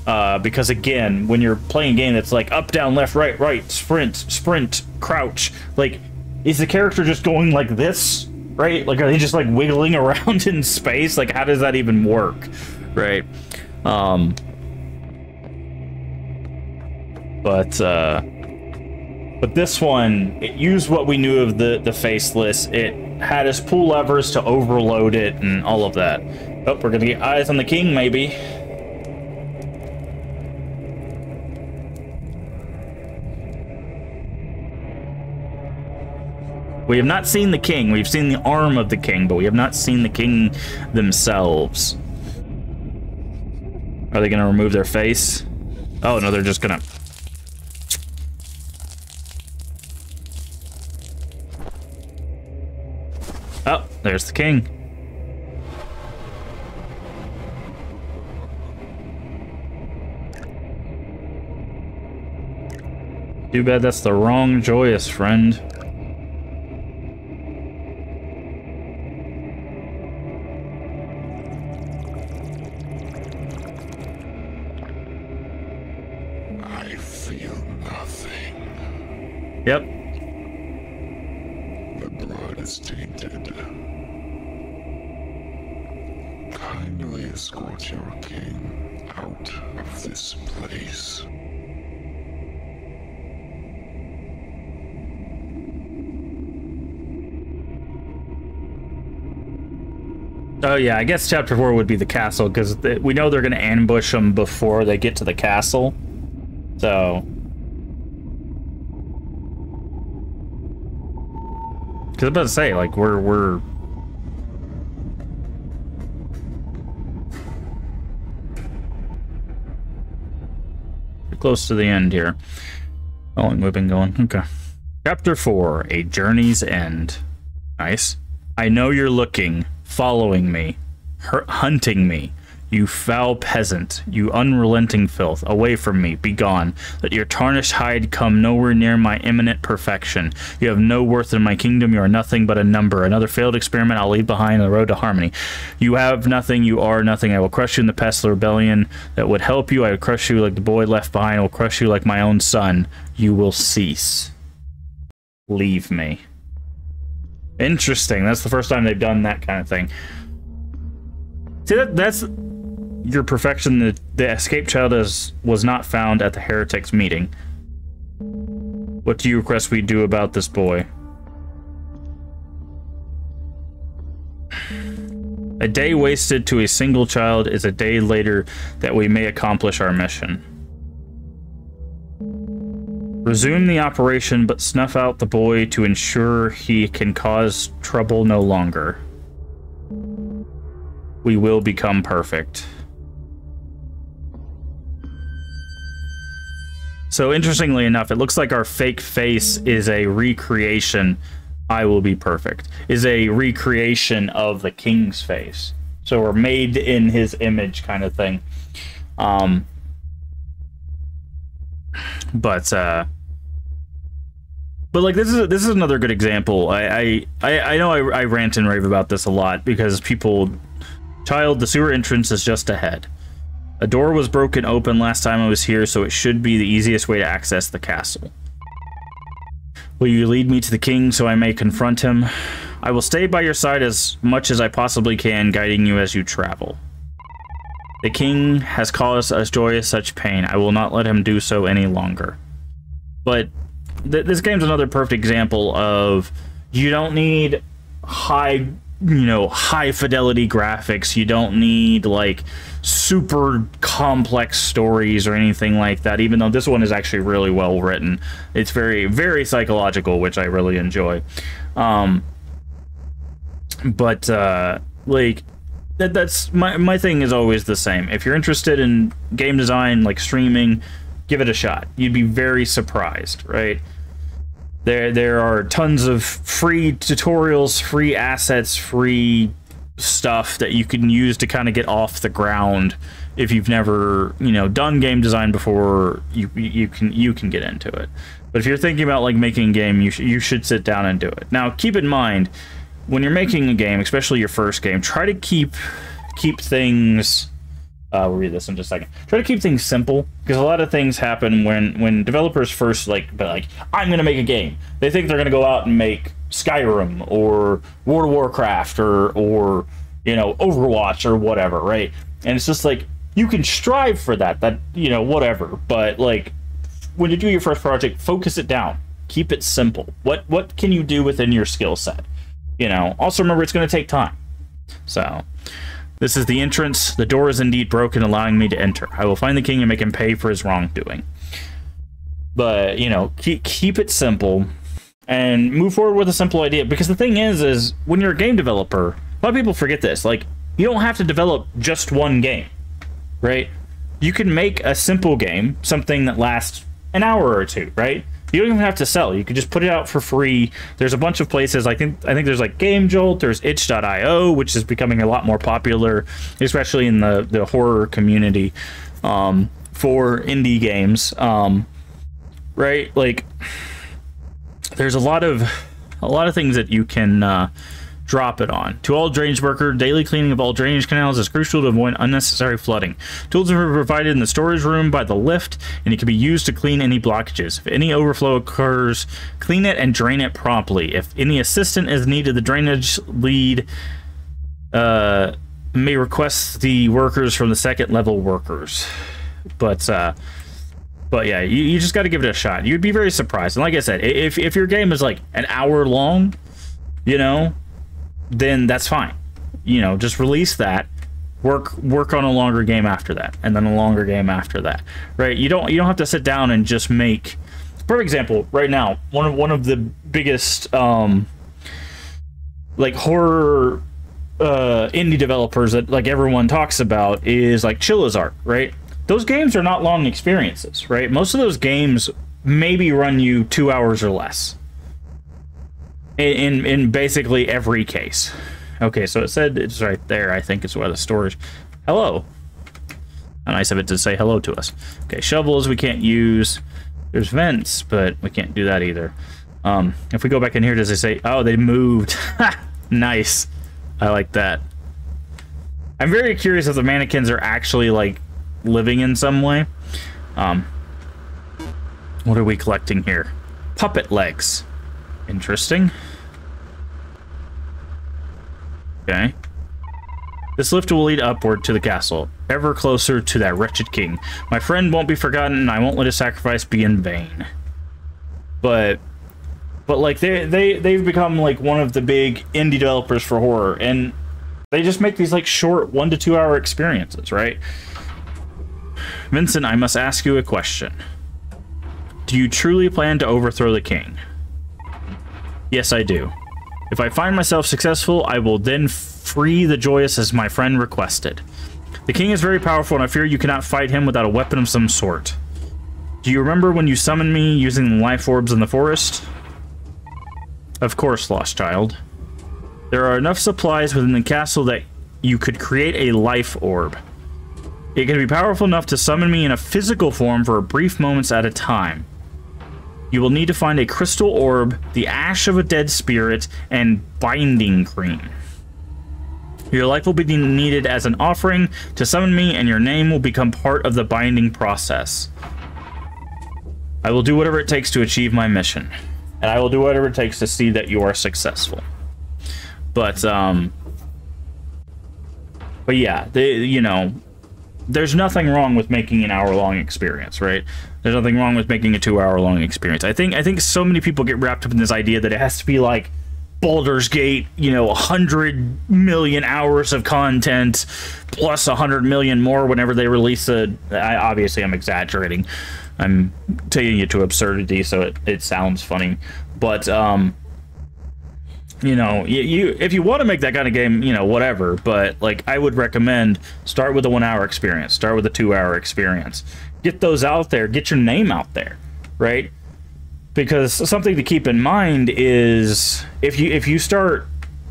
Because again, when you're playing a game that's like up, down, left, right, sprint, crouch, like, is the character just going like this, right? Like, are they just like wiggling around in space? Like, how does that even work, right? But this one, it used what we knew of the faceless. It had us pull levers to overload it and all of that. Oh, we're gonna get eyes on the king, maybe. We have not seen the king. We've seen the arm of the king, but we have not seen the king themselves. Are they gonna remove their face? Oh no, they're just gonna... Oh, there's the king. Too bad that's the wrong joyous, friend. I feel nothing. Yep. The blood is tainted. Kindly escort your king out of this place. Oh yeah, I guess chapter 4 would be the castle, because we know they're going to ambush them before they get to the castle. So... because I was about to say, like, we're close to the end here. Oh, we've been going. Okay. Chapter 4, A Journey's End. Nice. I know you're looking, following me, hunting me. You foul peasant, you unrelenting filth, away from me, begone. Let your tarnished hide come nowhere near my imminent perfection. You have no worth in my kingdom, you are nothing but a number. Another failed experiment I'll leave behind on the road to harmony. You have nothing, you are nothing. I will crush you in the pestle rebellion that would help you. I will crush you like the boy left behind. I will crush you like my own son. You will cease. Leave me. Interesting, that's the first time they've done that kind of thing. See, that's... your perfection. The escaped child was not found at the heretics meeting. What do you request we do about this boy? A day wasted to a single child is a day later that we may accomplish our mission. Resume the operation, but snuff out the boy to ensure he can cause trouble no longer. We will become perfect. So interestingly enough, it looks like our fake face is a recreation. I will be perfect. Is a recreation of the king's face. So we're made in his image, kind of thing. But like this is another good example. I know I rant and rave about this a lot because people, the sewer entrance is just ahead. A door was broken open last time I was here, so it should be the easiest way to access the castle. Will you lead me to the king so I may confront him? I will stay by your side as much as I possibly can, guiding you as you travel. The king has caused us joyous such pain. I will not let him do so any longer. But this game's another perfect example of you don't need high you know, high fidelity graphics. You don't need like super complex stories or anything like that, even though this one is actually really well written. It's very, very psychological, which I really enjoy. Like that's my thing is always the same. If you're interested in game design, like streaming, give it a shot. You'd be very surprised, right? There are tons of free tutorials, free assets, free stuff that you can use to kind of get off the ground. If you've never, you know, done game design before, you can get into it. But if you're thinking about like making a game, you should sit down and do it. Now, keep in mind, when you're making a game, especially your first game, try to keep things. We'll read this in just a second. Try to keep things simple, because a lot of things happen when developers first like I'm gonna make a game. They think they're gonna go out and make Skyrim or World of Warcraft or you know, Overwatch or whatever, right? And it's just like, you can strive for that you know, whatever, but like when you do your first project, focus it down. Keep it simple. What can you do within your skill set? You know, also remember, it's going to take time. So this is the entrance. The door is indeed broken, allowing me to enter. I will find the king and make him pay for his wrongdoing. But, you know, keep it simple and move forward with a simple idea. Because the thing is when you're a game developer, a lot of people forget this. Like, you don't have to develop just one game, right? You can make a simple game, something that lasts an hour or two, right? You don't even have to sell. You can just put it out for free. There's a bunch of places. I think there's like Game Jolt. There's itch.io, which is becoming a lot more popular, especially in the horror community, for indie games. Right? Like, there's a lot of things that you can drop it on. To all drainage worker, daily cleaning of all drainage canals is crucial to avoid unnecessary flooding. Tools are provided in the storage room by the lift, and it can be used to clean any blockages. If any overflow occurs, clean it and drain it promptly. If any assistance is needed, the drainage lead may request the workers from the second level workers. But yeah, you just got to give it a shot. You'd be very surprised. And like I said, if your game is like an hour long, you know, then that's fine. You know, just release that, work on a longer game after that, and then a longer game after that, right? You don't have to sit down and just make. For example, right now, one of the biggest like horror indie developers that like everyone talks about is like Chillizart, right? Those games are not long experiences, right? Most of those games maybe run you 2 hours or less. In basically every case. Okay, so it said it's right there. I think it's where the storage. Hello. Nice of it to say hello to us. Okay, shovels we can't use. There's vents, but we can't do that either. If we go back in here, does it say? Oh, they moved. Nice. I like that. I'm very curious if the mannequins are actually like living in some way. What are we collecting here? Puppet legs. Interesting. Okay. This lift will lead upward to the castle, ever closer to that wretched king. My friend won't be forgotten, and I won't let his sacrifice be in vain. But like they've become like one of the big indie developers for horror, and they just make these like short 1 to 2 hour experiences, right? Vincent, I must ask you a question. Do you truly plan to overthrow the king? Yes, I do. If I find myself successful, I will then free the Joyous as my friend requested. The king is very powerful, and I fear you cannot fight him without a weapon of some sort. Do you remember when you summoned me using the life orbs in the forest? Of course, lost child. There are enough supplies within the castle that you could create a life orb. It can be powerful enough to summon me in a physical form for brief moments at a time. You will need to find a crystal orb, the ash of a dead spirit, and binding cream. Your life will be needed as an offering to summon me, and your name will become part of the binding process. I will do whatever it takes to achieve my mission, and I will do whatever it takes to see that you are successful. But yeah, you know, there's nothing wrong with making an hour-long experience, right? There's nothing wrong with making a 2 hour long experience. I think so many people get wrapped up in this idea that it has to be like Baldur's Gate, you know, 100 million hours of content plus 100 million more whenever they release obviously I'm exaggerating. I'm taking it to absurdity so it sounds funny. But you know, you if you want to make that kind of game, you know, whatever, but like I would recommend start with a 1 hour experience, start with a 2 hour experience. Get those out there, get your name out there, right? Because something to keep in mind is if you start,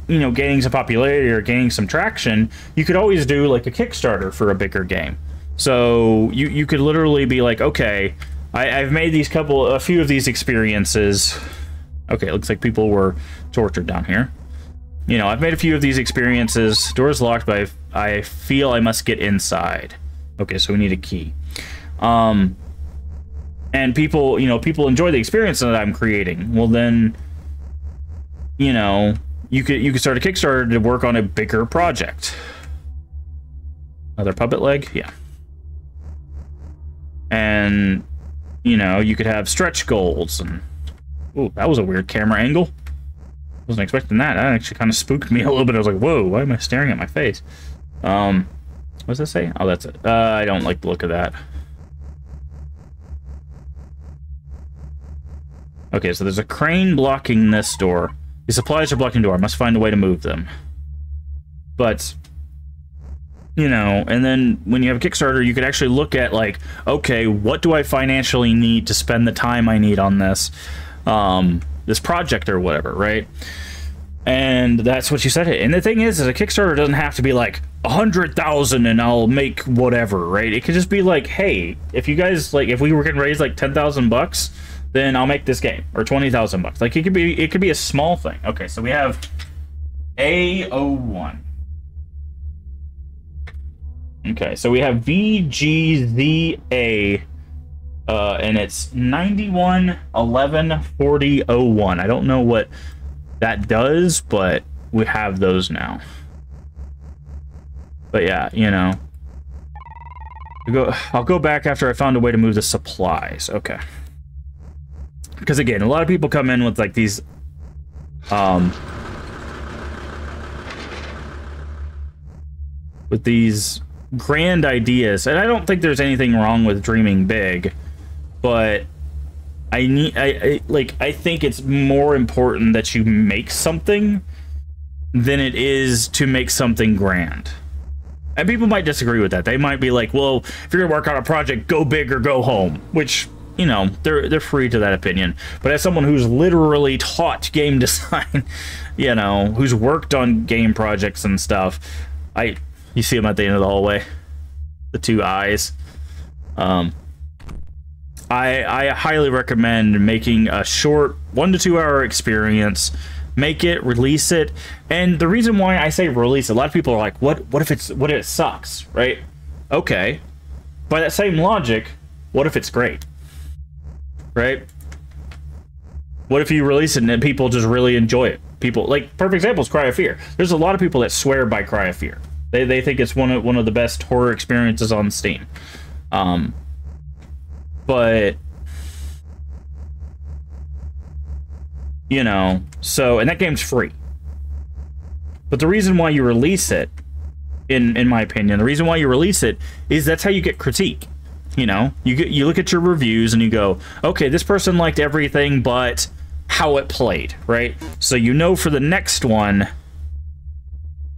you know, gaining some popularity or gaining some traction, you could always do like a Kickstarter for a bigger game. So you could literally be like, okay, I've made a few of these experiences. Okay, it looks like people were tortured down here. You know, I've made a few of these experiences. Door's locked, but I feel I must get inside. Okay, so we need a key. And people, you know, people enjoy the experience that I'm creating. Well, then, you know, you could start a Kickstarter to work on a bigger project. Another puppet leg, yeah. And, you know, you could have stretch goals and... Ooh, that was a weird camera angle. Wasn't expecting that. That actually kind of spooked me a little bit. I was like, whoa, why am I staring at my face? What does that say? Oh, that's it. I don't like the look of that. Okay, so there's a crane blocking this door. The supplies are blocking the door. I must find a way to move them. But, you know, and then when you have a Kickstarter, you could actually look at, like, okay, what do I financially need to spend the time I need on this? This project or whatever, right? And that's what you set it. And the thing is a Kickstarter doesn't have to be like 100,000 and I'll make whatever, right? It could just be like, hey, if you guys like, if we were gonna raise like 10,000 bucks, then I'll make this game, or 20,000 bucks. Like it could be a small thing. Okay, so we have A01. Okay, so we have VGZA. And it's 91 11 40 01. I don't know what that does, but we have those now. But yeah, you know, I'll go back after I found a way to move the supplies. Okay, because again, a lot of people come in with like these grand ideas, and I don't think there's anything wrong with dreaming big. But I think it's more important that you make something than it is to make something grand. And people might disagree with that. They might be like, well, if you're gonna work on a project, go big or go home. Which, you know, they're free to that opinion. But as someone who's literally taught game design, you know, who's worked on game projects and stuff, you see them at the end of the hallway, the two eyes. I highly recommend making a short 1 to 2 hour experience. Make it, release it, and the reason why I say release, a lot of people are like, what if it sucks, right? Okay, by that same logic, what if it's great, right? What if you release it and people just really enjoy it? People, like, perfect example is Cry of Fear. There's a lot of people that swear by Cry of Fear. They think it's one of the best horror experiences on Steam. But, you know, so, and that game's free. But the reason why you release it, in my opinion, the reason why you release it is that's how you get critique. You know, you look at your reviews and you go, okay, this person liked everything but how it played, right? So you know for the next one,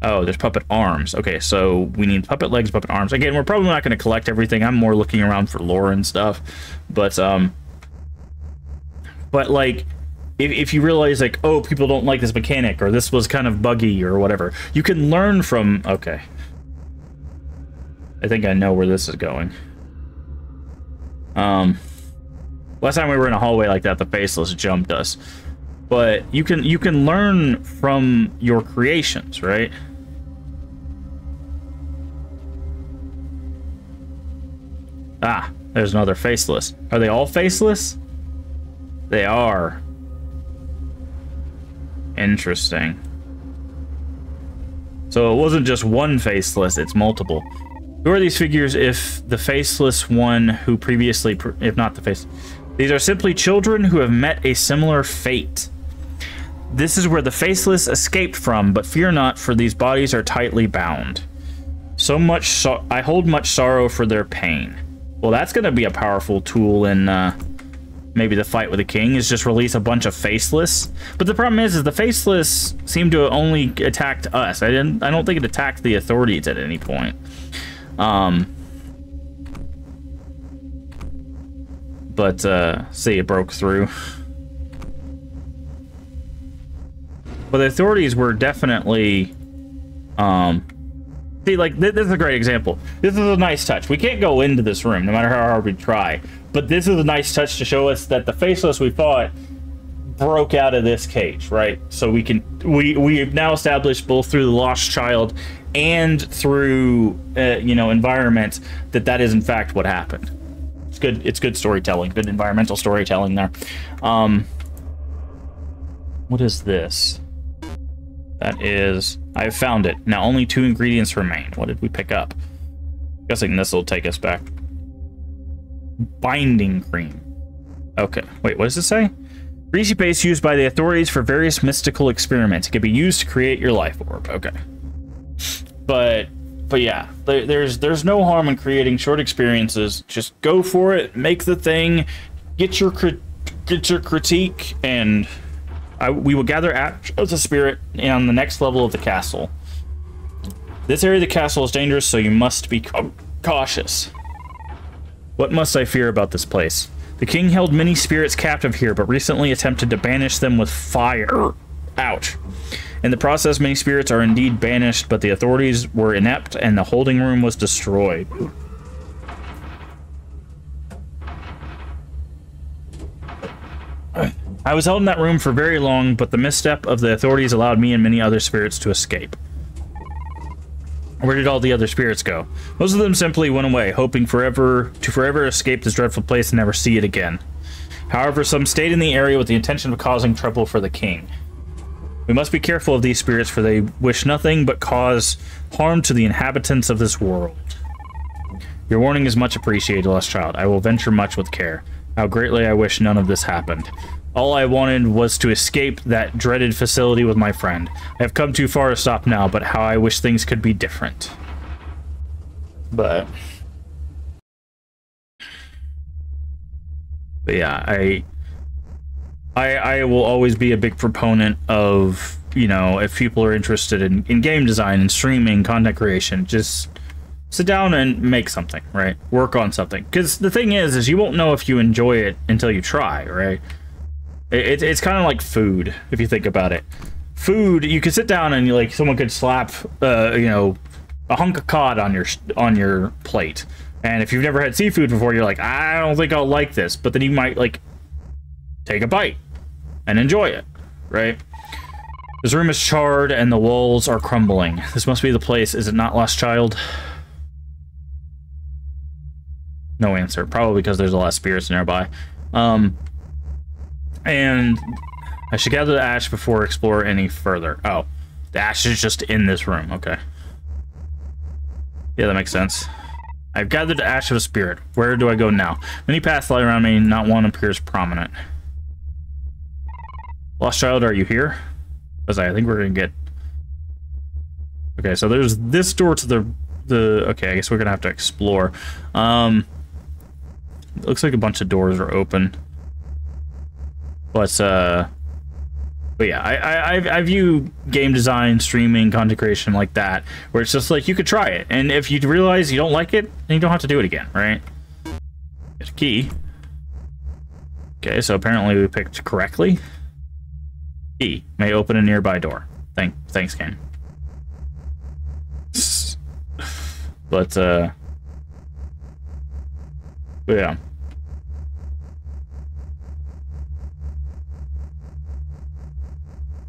oh, there's puppet arms. Okay, so we need puppet legs, puppet arms. Again, we're probably not going to collect everything. I'm more looking around for lore and stuff. But like, if you realize, like, oh, people don't like this mechanic, or this was kind of buggy, or whatever, you can learn from... Okay. I think I know where this is going. Last time we were in a hallway like that, the Faceless jumped us. But you can learn from your creations, right? Ah, there's another Faceless. Are they all Faceless? They are. Interesting. So it wasn't just one Faceless, it's multiple. Who are these figures if the Faceless one who previously... If not the Faceless... These are simply children who have met a similar fate. This is where the faceless escaped from, but fear not, for these bodies are tightly bound. I hold much sorrow for their pain. Well, that's going to be a powerful tool in maybe the fight with the king, is just release a bunch of faceless. But the problem is the faceless seem to have only attacked us. I don't think it attacked the authorities at any point. But see, it broke through. But the authorities were definitely, see, like, this is a great example. This is a nice touch. We can't go into this room, no matter how hard we try. But this is a nice touch to show us that the faceless we fought broke out of this cage, right? So we've now established, both through the lost child and through, you know, environments, that is in fact what happened. It's good storytelling, good environmental storytelling there. What is this? That is, I've found it. Now only 2 ingredients remain. What did we pick up? I'm guessing this will take us back. Binding cream. Okay, wait, what does it say? Greasy paste used by the authorities for various mystical experiments. It can be used to create your life orb. Okay. But yeah, there's no harm in creating short experiences. Just go for it, make the thing, get your critique, and we will gather ash of the spirit on the next level of the castle. This area of the castle is dangerous, so you must be cautious. What must I fear about this place? The king held many spirits captive here, but recently attempted to banish them with fire. Ouch. In the process, many spirits are indeed banished, but the authorities were inept and the holding room was destroyed. I was held in that room for very long, but the misstep of the authorities allowed me and many other spirits to escape. Where did all the other spirits go? Most of them simply went away, hoping to forever escape this dreadful place and never see it again. However, some stayed in the area with the intention of causing trouble for the king. We must be careful of these spirits, for they wish nothing but cause harm to the inhabitants of this world. Your warning is much appreciated, lost child. I will venture much with care. How greatly I wish none of this happened. All I wanted was to escape that dreaded facility with my friend. I have come too far to stop now, but how I wish things could be different. But yeah, I will always be a big proponent of, you know, if people are interested in game design and streaming, content creation, just sit down and make something, right? Work on something. Because the thing is you won't know if you enjoy it until you try, right? It's kind of like food, if you think about it. Food, you could sit down and like someone could slap, you know, a hunk of cod on your plate, and if you've never had seafood before, you're like, I don't think I'll like this. But then you might like take a bite and enjoy it, right? This room is charred and the walls are crumbling. This must be the place, is it not, lost child? No answer. Probably because there's a lot of spirits nearby. And I should gather the ash before explore any further. Oh, the ash is just in this room. Okay. Yeah, that makes sense. I've gathered the ash of a spirit. Where do I go now? Many paths lie around me, not one appears prominent. Lost child, are you here? Because I think we're gonna get... Okay, so there's this door to the... Okay, I guess we're gonna have to explore. It looks like a bunch of doors are open. But yeah, I view game design, streaming, content creation like that, where it's just like, you could try it, and if you realize you don't like it, then you don't have to do it again, right? Get a key. Okay, so apparently we picked correctly. Key may open a nearby door. Thanks, game. But yeah.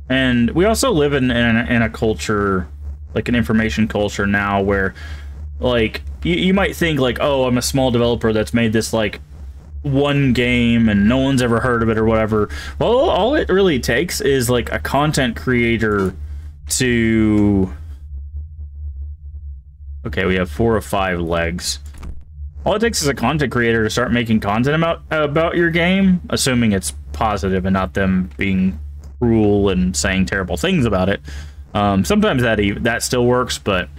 And we also live in a culture, like an information culture now, where, like, you might think, like, oh, I'm a small developer that's made this, like, one game and no one's ever heard of it or whatever. Well, all it really takes is, like, a content creator to... Okay, we have 4 of 5 legs. All it takes is a content creator to start making content about your game, assuming it's positive and not them being cruel and saying terrible things about it. Sometimes that still works, but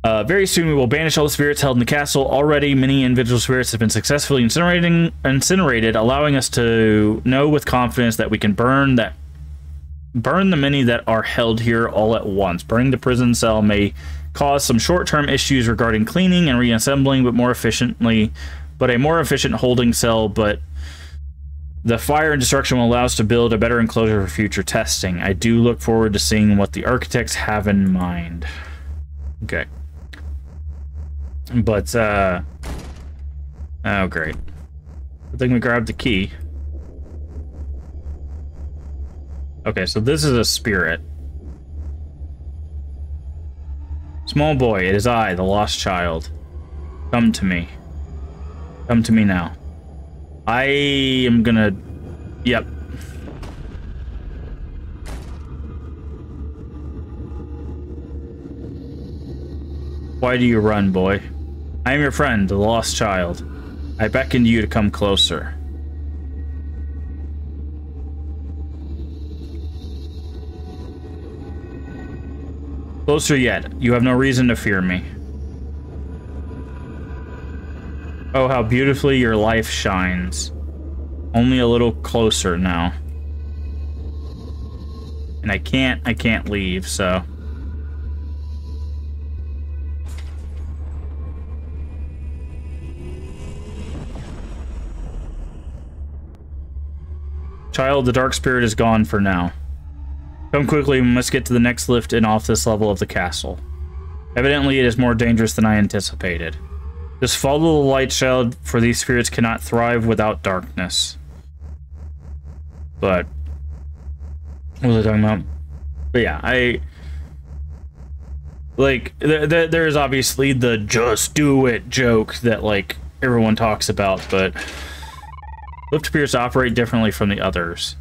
very soon we will banish all the spirits held in the castle. Already, many individual spirits have been successfully incinerated, allowing us to know with confidence that we can burn the many that are held here all at once. Burning the prison cell may cause some short-term issues regarding cleaning and reassembling, but a more efficient holding cell. But the fire and destruction will allow us to build a better enclosure for future testing. I do look forward to seeing what the architects have in mind. Okay. But, oh, great. I think we grabbed the key. Okay, so this is a spirit. Small boy, it is I, the lost child. Come to me. Come to me now. I am gonna... Yep. Why do you run, boy? I am your friend, the lost child. I beckon you to come closer. Closer yet. You have no reason to fear me. Oh, how beautifully your life shines. Only a little closer now. And I can't leave, so... Child, the dark spirit is gone for now. Come quickly, we must get to the next lift and off this level of the castle. Evidently, it is more dangerous than I anticipated. Just follow the light, child, for these spirits cannot thrive without darkness. But... what was I talking about? But yeah, like, there is obviously the just do it joke that, like, everyone talks about, but... lift appears to operate differently from the others.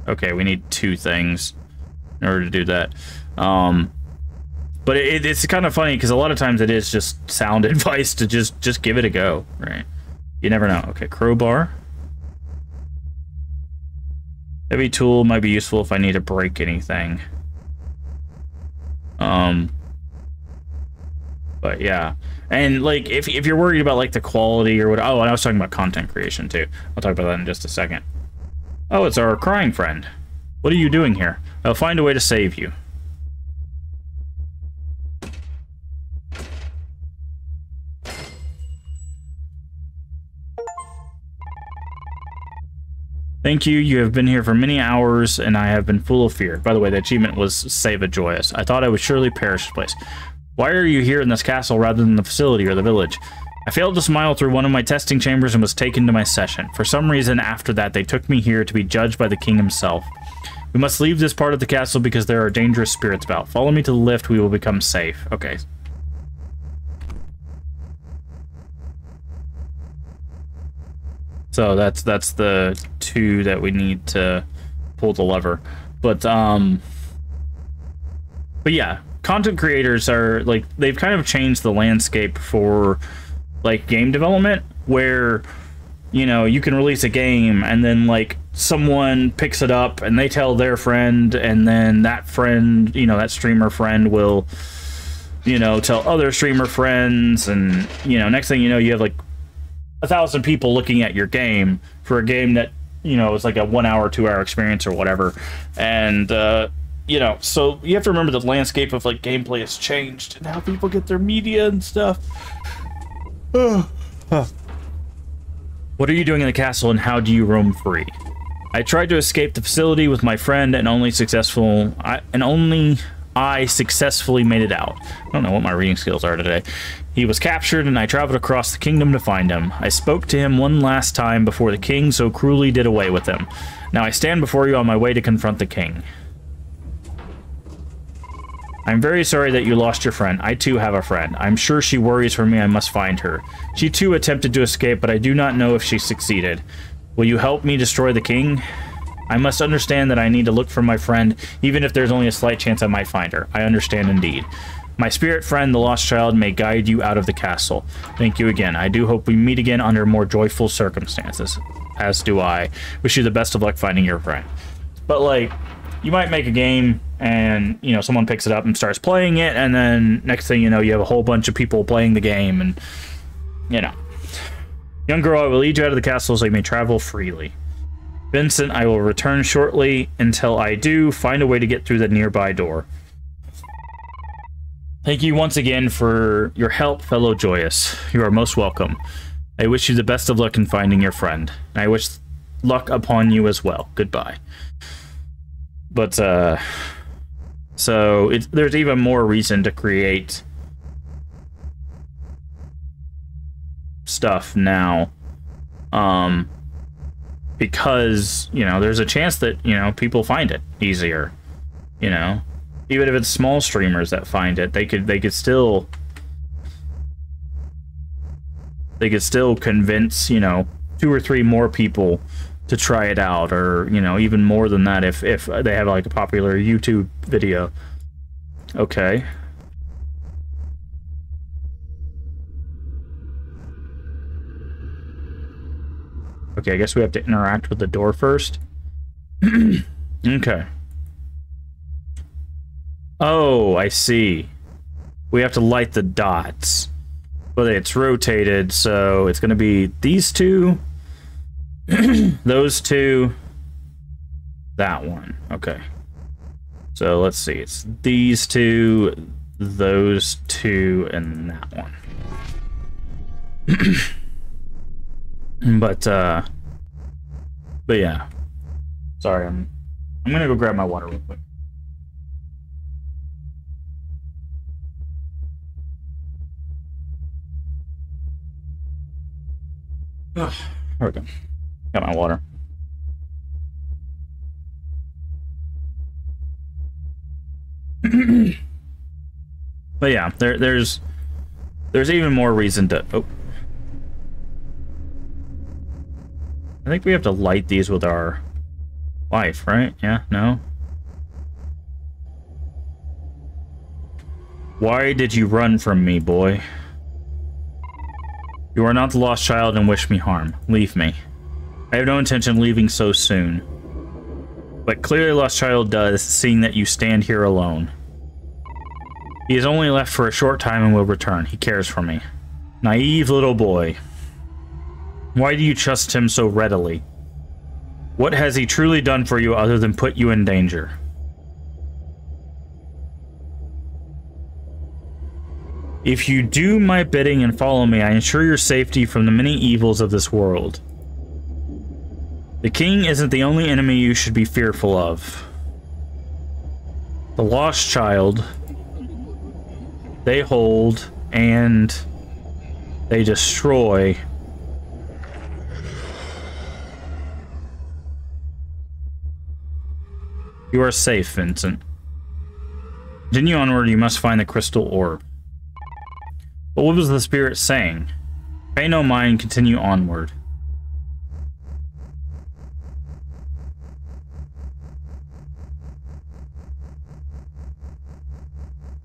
Okay, we need 2 things in order to do that. But it's kind of funny because a lot of times it is just sound advice to just give it a go, right? You never know. Okay, crowbar. Heavy tool might be useful if I need to break anything. But yeah, and like if you're worried about like the quality or what, oh, and I was talking about content creation too. I'll talk about that in just a second. Oh, it's our crying friend. What are you doing here? I'll find a way to save you. Thank you. You have been here for many hours, and I have been full of fear. By the way, the achievement was Save a Joyous. I thought I would surely perish this place. Why are you here in this castle rather than the facility or the village? I failed to smile through one of my testing chambers and was taken to my session. For some reason, after that, they took me here to be judged by the king himself. We must leave this part of the castle because there are dangerous spirits about. Follow me to the lift. We will become safe. Okay. So that's the 2 that we need to pull the lever. But yeah, content creators are like, they've kind of changed the landscape for like game development, where, you know, you can release a game and then like someone picks it up and they tell their friend, and then that friend, you know, that streamer friend will, you know, tell other streamer friends, and, you know, next thing you know, you have like 1,000 people looking at your game for a game that, you know, is like a 1 hour, 2 hour experience or whatever. And you know, so you have to remember the landscape of like gameplay has changed and how people get their media and stuff. What are you doing in the castle, and how do you roam free? I tried to escape the facility with my friend, and only I successfully made it out. I don't know what my reading skills are today. He was captured, and I traveled across the kingdom to find him. I spoke to him one last time before the king so cruelly did away with him. Now I stand before you on my way to confront the king. I'm very sorry that you lost your friend. I too have a friend. I'm sure she worries for me. I must find her. She too attempted to escape, but I do not know if she succeeded. Will you help me destroy the king? I must understand that I need to look for my friend, even if there's only a slight chance I might find her. I understand indeed. My spirit friend, the lost child, may guide you out of the castle. Thank you again. I do hope we meet again under more joyful circumstances. As do I. Wish you the best of luck finding your friend. But, like, you might make a game and, you know, someone picks it up and starts playing it, and then next thing you know, you have a whole bunch of people playing the game, and, you know. Young girl, I will lead you out of the castle so you may travel freely. Vincent, I will return shortly. Until I do, find a way to get through the nearby door. Thank you once again for your help, fellow Joyous. You are most welcome. I wish you the best of luck in finding your friend. I wish luck upon you as well. Goodbye. But, so, there's even more reason to create stuff now. Because, you know, there's a chance that, you know, people find it easier. You know? Even if it's small streamers that find it, they could still convince, you know, 2 or 3 more people to try it out, or, you know, even more than that if they have like a popular YouTube video. Okay. Okay, I guess we have to interact with the door first. Okay. Oh, I see. We have to light the dots. But it's rotated, so it's going to be these 2, those 2, that one. Okay. So let's see. It's these 2, those 2, and that one. But yeah. Sorry, I'm gonna go grab my water real quick. There we go. Got my water. But yeah, there's even more reason to... Oh. I think we have to light these with our life, right? Yeah? No? Why did you run from me, boy? You are not the lost child and wish me harm. Leave me. I have no intention of leaving so soon. But clearly lost child does, seeing that you stand here alone. He is only left for a short time and will return. He cares for me. Naive little boy. Why do you trust him so readily? What has he truly done for you other than put you in danger? If you do my bidding and follow me, I ensure your safety from the many evils of this world. The king isn't the only enemy you should be fearful of. The lost child, they hold and they destroy. You are safe, Vincent. Continue onward, you must find the crystal orb. But what was the spirit saying? Pay no mind, continue onward.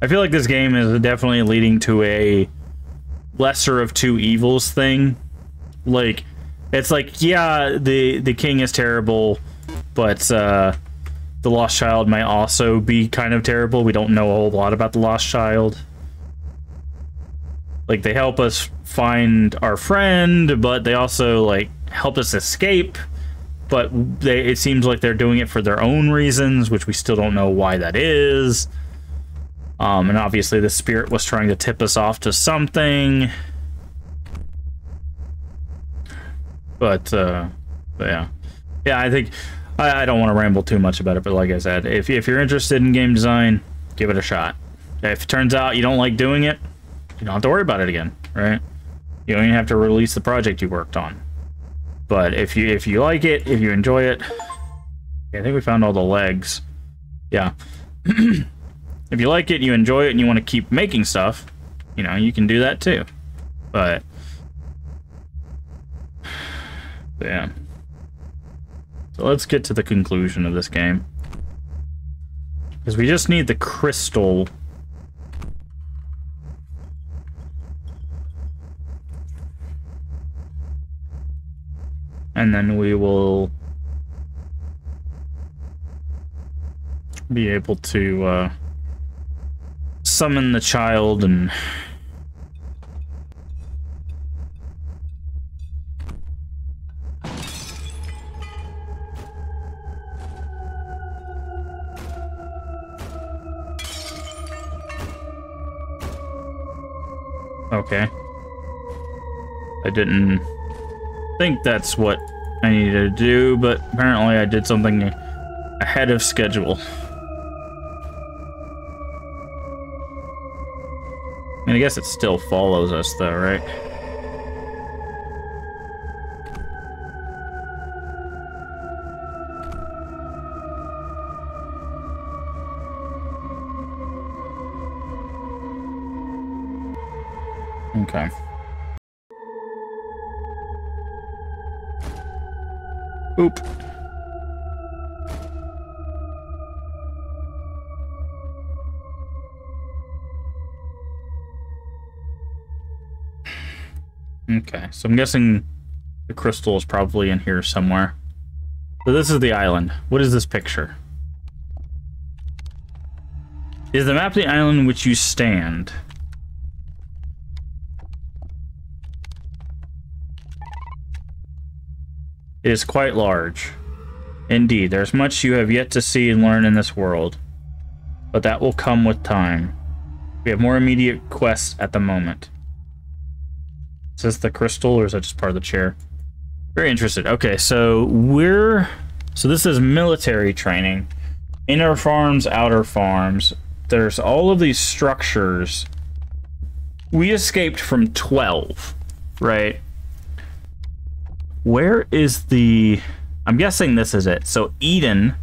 I feel like this game is definitely leading to a lesser of two evils thing. Like, it's like, yeah, the king is terrible, but the lost child might also be kind of terrible. We don't know a whole lot about the lost child. Like, they help us find our friend, but they also, like, help us escape. But it seems like they're doing it for their own reasons, which we still don't know why that is. And obviously the spirit was trying to tip us off to something. But yeah. Yeah, I think... I don't want to ramble too much about it, but like I said, if you're interested in game design, give it a shot. If it turns out you don't like doing it, you don't have to worry about it again, right? You don't even have to release the project you worked on. But if you like it, if you enjoy it... I think we found all the legs. Yeah. If you like it, you enjoy it, and you want to keep making stuff, you know, you can do that too. But yeah. So let's get to the conclusion of this game. Because we just need the crystal And then we will be able to summon the child and okay. I didn't think that's what I needed to do, but apparently I did something ahead of schedule. I mean, I guess it still follows us though, right? Okay. Oop. Okay, so I'm guessing the crystal is probably in here somewhere. So this is the island. What is this picture? Is the map the island in which you stand? It is quite large. Indeed, there's much you have yet to see and learn in this world. But that will come with time. We have more immediate quests at the moment. Is this the crystal, or is that just part of the chair? Very interested. Okay, so this is military training. Inner farms, outer farms. There's all of these structures. We escaped from 12, right? Where is the... I'm guessing this is it. So Eden,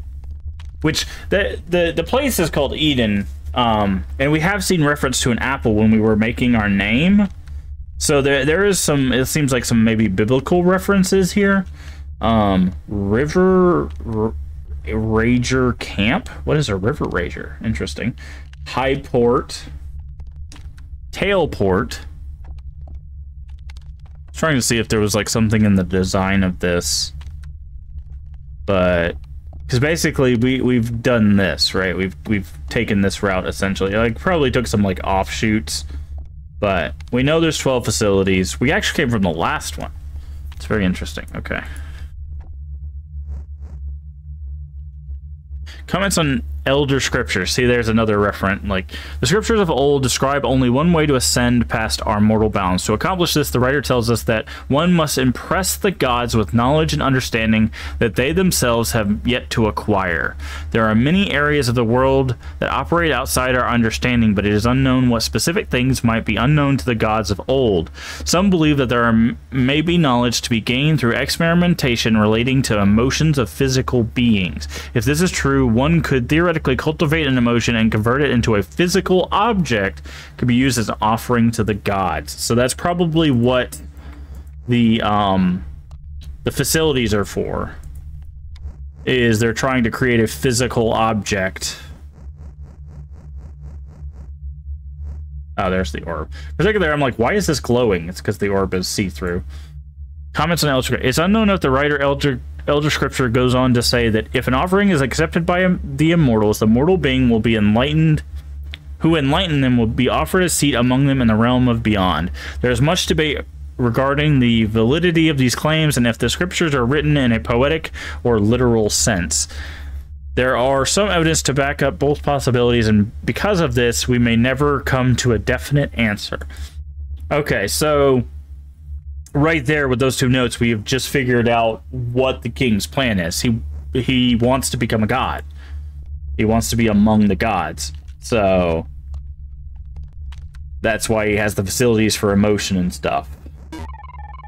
which the place is called Eden, and we have seen reference to an apple when we were making our name. So there is some, it seems like some maybe biblical references here. River Rager Camp. What is a River Rager? Interesting. High Port. Tailport. Trying to see if there was like something in the design of this, but because basically we've done this, right? We've taken this route essentially. Like probably took some like offshoots, but we know there's 12 facilities. We actually came from the last one. It's very interesting. Okay. Comments on elder scriptures. See, there's another referent. Like, the scriptures of old describe only one way to ascend past our mortal bounds. To accomplish this, the writer tells us that one must impress the gods with knowledge and understanding that they themselves have yet to acquire. There are many areas of the world that operate outside our understanding, but it is unknown what specific things might be unknown to the gods of old. Some believe that there may be knowledge to be gained through experimentation relating to emotions of physical beings. If this is true, one could theoretically cultivate an emotion and convert it into a physical object, could be used as an offering to the gods. So that's probably what the facilities are for. Is they're trying to create a physical object. Oh, there's the orb. For a second there, I'm like, why is this glowing? It's because the orb is see-through. Comments on Elder Scripture. It's unknown if the writer Elder Scripture goes on to say that if an offering is accepted by the immortals, the mortal being will be enlightened. Who enlighten them will be offered a seat among them in the realm of beyond. There is much debate regarding the validity of these claims and if the scriptures are written in a poetic or literal sense. There are some evidence to back up both possibilities, and because of this, we may never come to a definite answer. Okay, so right there with those two notes, we have just figured out what the king's plan is. He wants to become a god. He wants to be among the gods. So that's why he has the facilities for emotion and stuff.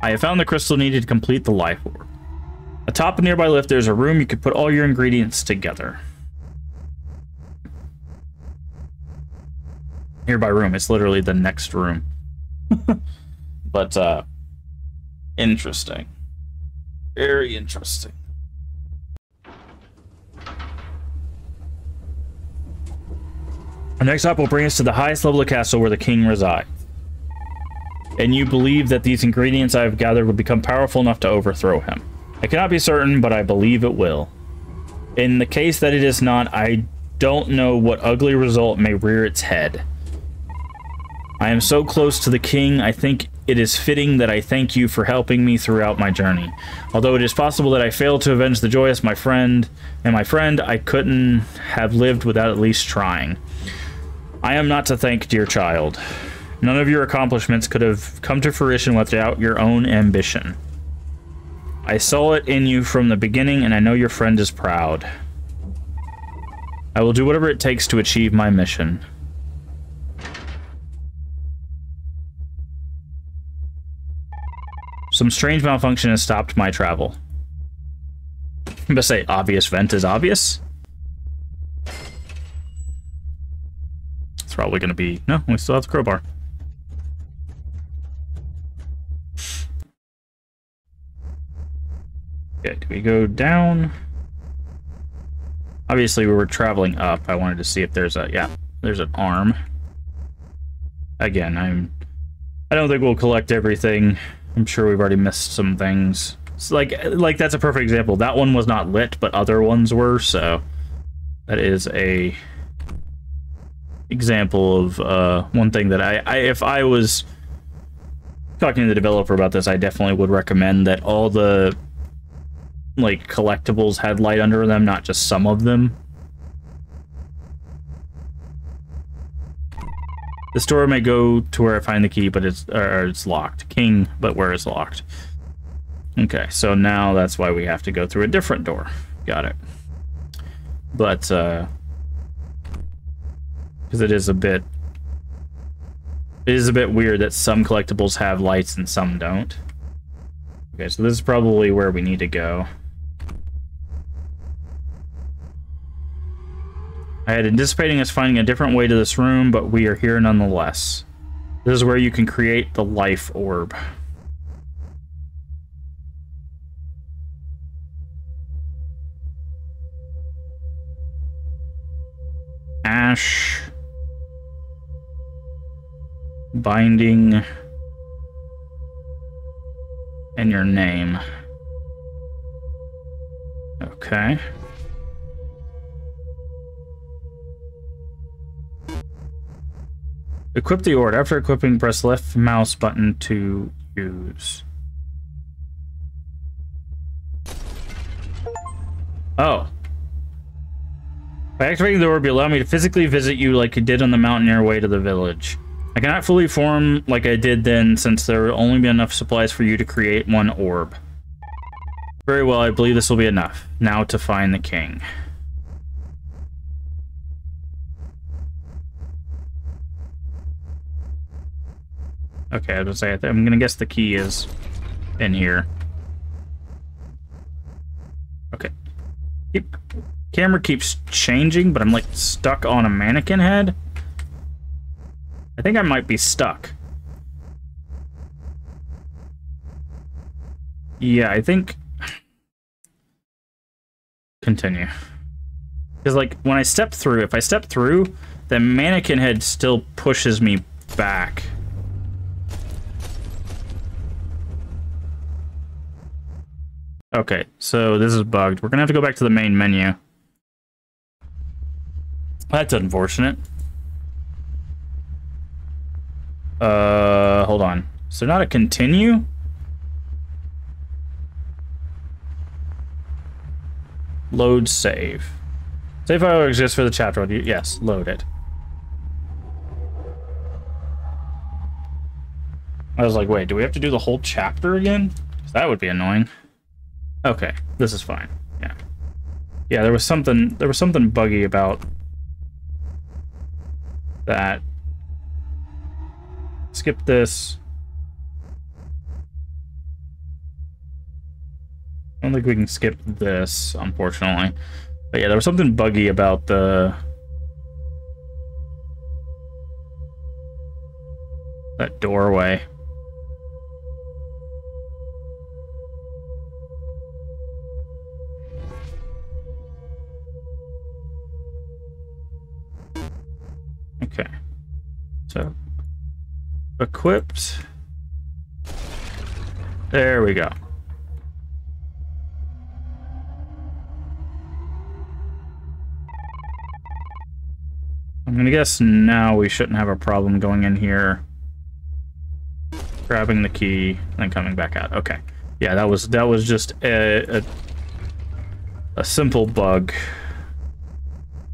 I have found the crystal needed to complete the life orb. Atop a nearby lift, there's a room you could put all your ingredients together. Nearby room, it's literally the next room. But, interesting. Very interesting. Our next stop will bring us to the highest level of the castle where the king resides. And you believe that these ingredients I have gathered will become powerful enough to overthrow him. I cannot be certain, but I believe it will. In the case that it is not, I don't know what ugly result may rear its head. I am so close to the king, I think it is fitting that I thank you for helping me throughout my journey. Although it is possible that I failed to avenge the joyous my friend, I couldn't have lived without at least trying. I am not to thank, dear child. None of your accomplishments could have come to fruition without your own ambition. I saw it in you from the beginning, and I know your friend is proud. I will do whatever it takes to achieve my mission. Some strange malfunction has stopped my travel. I'm gonna say obvious vent is obvious. It's probably gonna be... No, we still have the crowbar. Okay, do we go down? Obviously, we were traveling up. I wanted to see if there's a... Yeah, there's an arm. Again, I don't think we'll collect everything. I'm sure we've already missed some things. It's like that's a perfect example. That one was not lit, but other ones were, so... That is a... example of one thing that if I was talking to the developer about this, I definitely would recommend that all the like collectibles had light under them, not just some of them. The store may go to where I find the key, but it's locked. King, but where it's locked. Okay, so now that's why we have to go through a different door. Got it. But because it is a bit weird that some collectibles have lights and some don't. Okay, so this is probably where we need to go. I had anticipating us finding a different way to this room, but we are here nonetheless. This is where you can create the life orb. Ash. Binding. And your name. Okay. Equip the orb. After equipping, press left mouse button to use. Oh. By activating the orb, you allow me to physically visit you like you did on the mountain your way to the village. I cannot fully form like I did then, since there will only be enough supplies for you to create one orb. Very well, I believe this will be enough. Now to find the king. Okay, I was gonna say, I'm gonna guess the key is in here. Okay. Camera keeps changing, but I'm like stuck on a mannequin head. I think I might be stuck. Yeah, I think... Continue. Because, like, when I step through, if I step through, the mannequin head still pushes me back. Okay, so this is bugged. We're gonna have to go back to the main menu. That's unfortunate. Hold on. So not a continue? Load save. Save file exists for the chapter. Yes, load it. I was like, wait, do we have to do the whole chapter again? 'Cause that would be annoying. Okay, this is fine. Yeah. Yeah, there was something buggy about that. Skip this. I don't think we can skip this, unfortunately. But yeah, there was something buggy about that doorway. Okay. So, equipped. There we go. I'm gonna guess now we shouldn't have a problem going in here, grabbing the key, and then coming back out. Okay. Yeah, that was just a simple bug.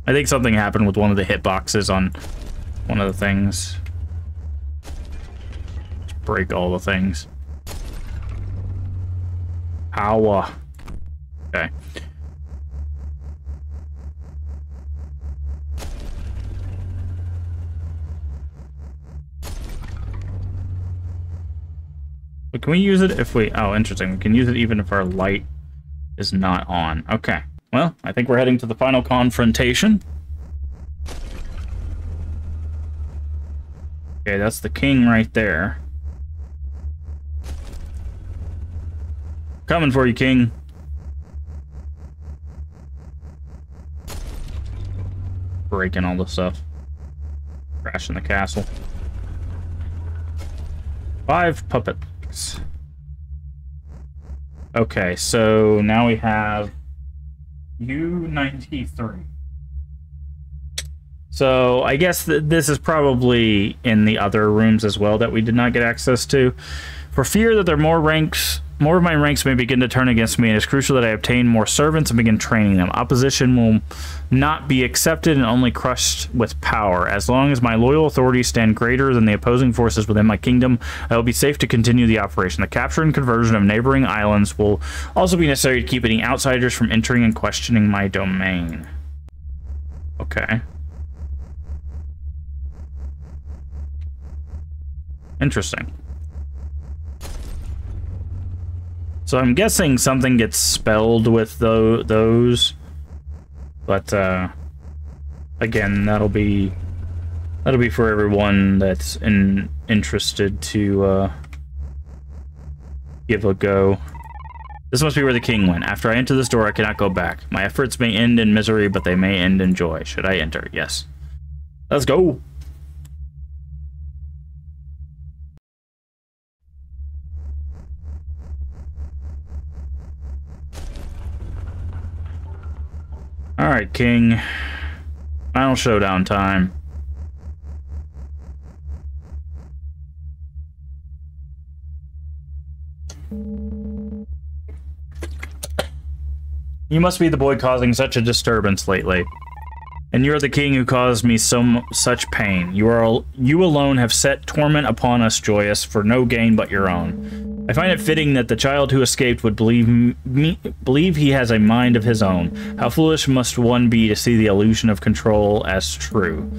I think something happened with one of the hitboxes on one of the things. Just break all the things. Power. Okay. But can we use it if we... Oh, interesting. We can use it even if our light is not on. Okay. Well, I think we're heading to the final confrontation. Okay, that's the king right there. Coming for you, king. Breaking all the stuff. Crashing the castle. 5 puppets. Okay, so now we have U93. So I guess this is probably in the other rooms as well that we did not get access to. For fear that there are more of my ranks may begin to turn against me, it is crucial that I obtain more servants and begin training them. Opposition will not be accepted and only crushed with power. As long as my loyal authorities stand greater than the opposing forces within my kingdom, I will be safe to continue the operation. The capture and conversion of neighboring islands will also be necessary to keep any outsiders from entering and questioning my domain. Okay. Interesting. So I'm guessing something gets spelled with those, but again, that'll be for everyone that's interested to give a go. This must be where the king went. After I enter this door, I cannot go back. My efforts may end in misery, but they may end in joy. Should I enter? Yes. Let's go. Alright, king. Final showdown time. You must be the boy causing such a disturbance lately. And you're the king who caused me such pain. You alone have set torment upon us, Joyous, for no gain but your own. I find it fitting that the child who escaped would believe he has a mind of his own. How foolish must one be to see the illusion of control as true.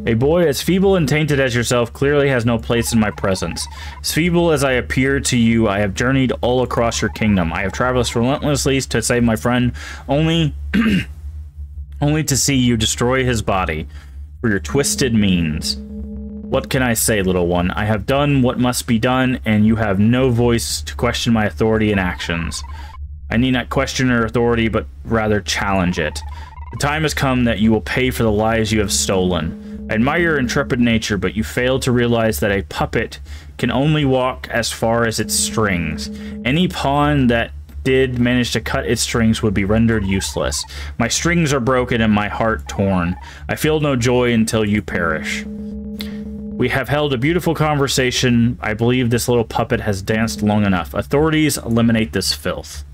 A boy as feeble and tainted as yourself clearly has no place in my presence. As feeble as I appear to you, I have journeyed all across your kingdom. I have traversed relentlessly to save my friend, only to see you destroy his body for your twisted means. What can I say, little one? I have done what must be done, and you have no voice to question my authority and actions. I need not question your authority, but rather challenge it. The time has come that you will pay for the lives you have stolen. I admire your intrepid nature, but you fail to realize that a puppet can only walk as far as its strings. Any pawn that did manage to cut its strings would be rendered useless. My strings are broken and my heart torn. I feel no joy until you perish. We have held a beautiful conversation. I believe this little puppet has danced long enough. Authorities, eliminate this filth.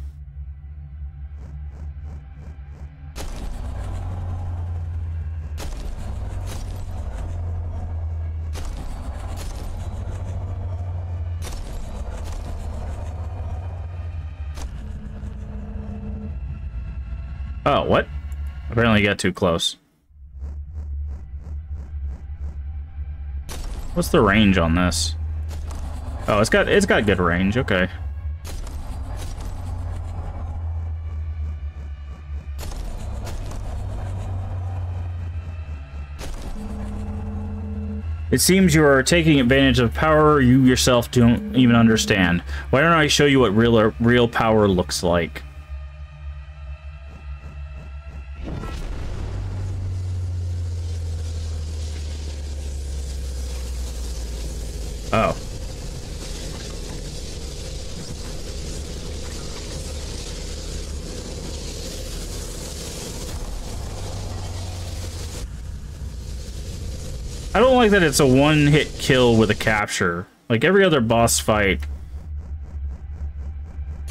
Oh, what? Apparently you got too close. What's the range on this? Oh, it's got good range. Okay. It seems you are taking advantage of power you yourself don't even understand. Why don't I show you what real power looks like? Oh. I don't like that it's a one-hit kill with a capture. Like, every other boss fight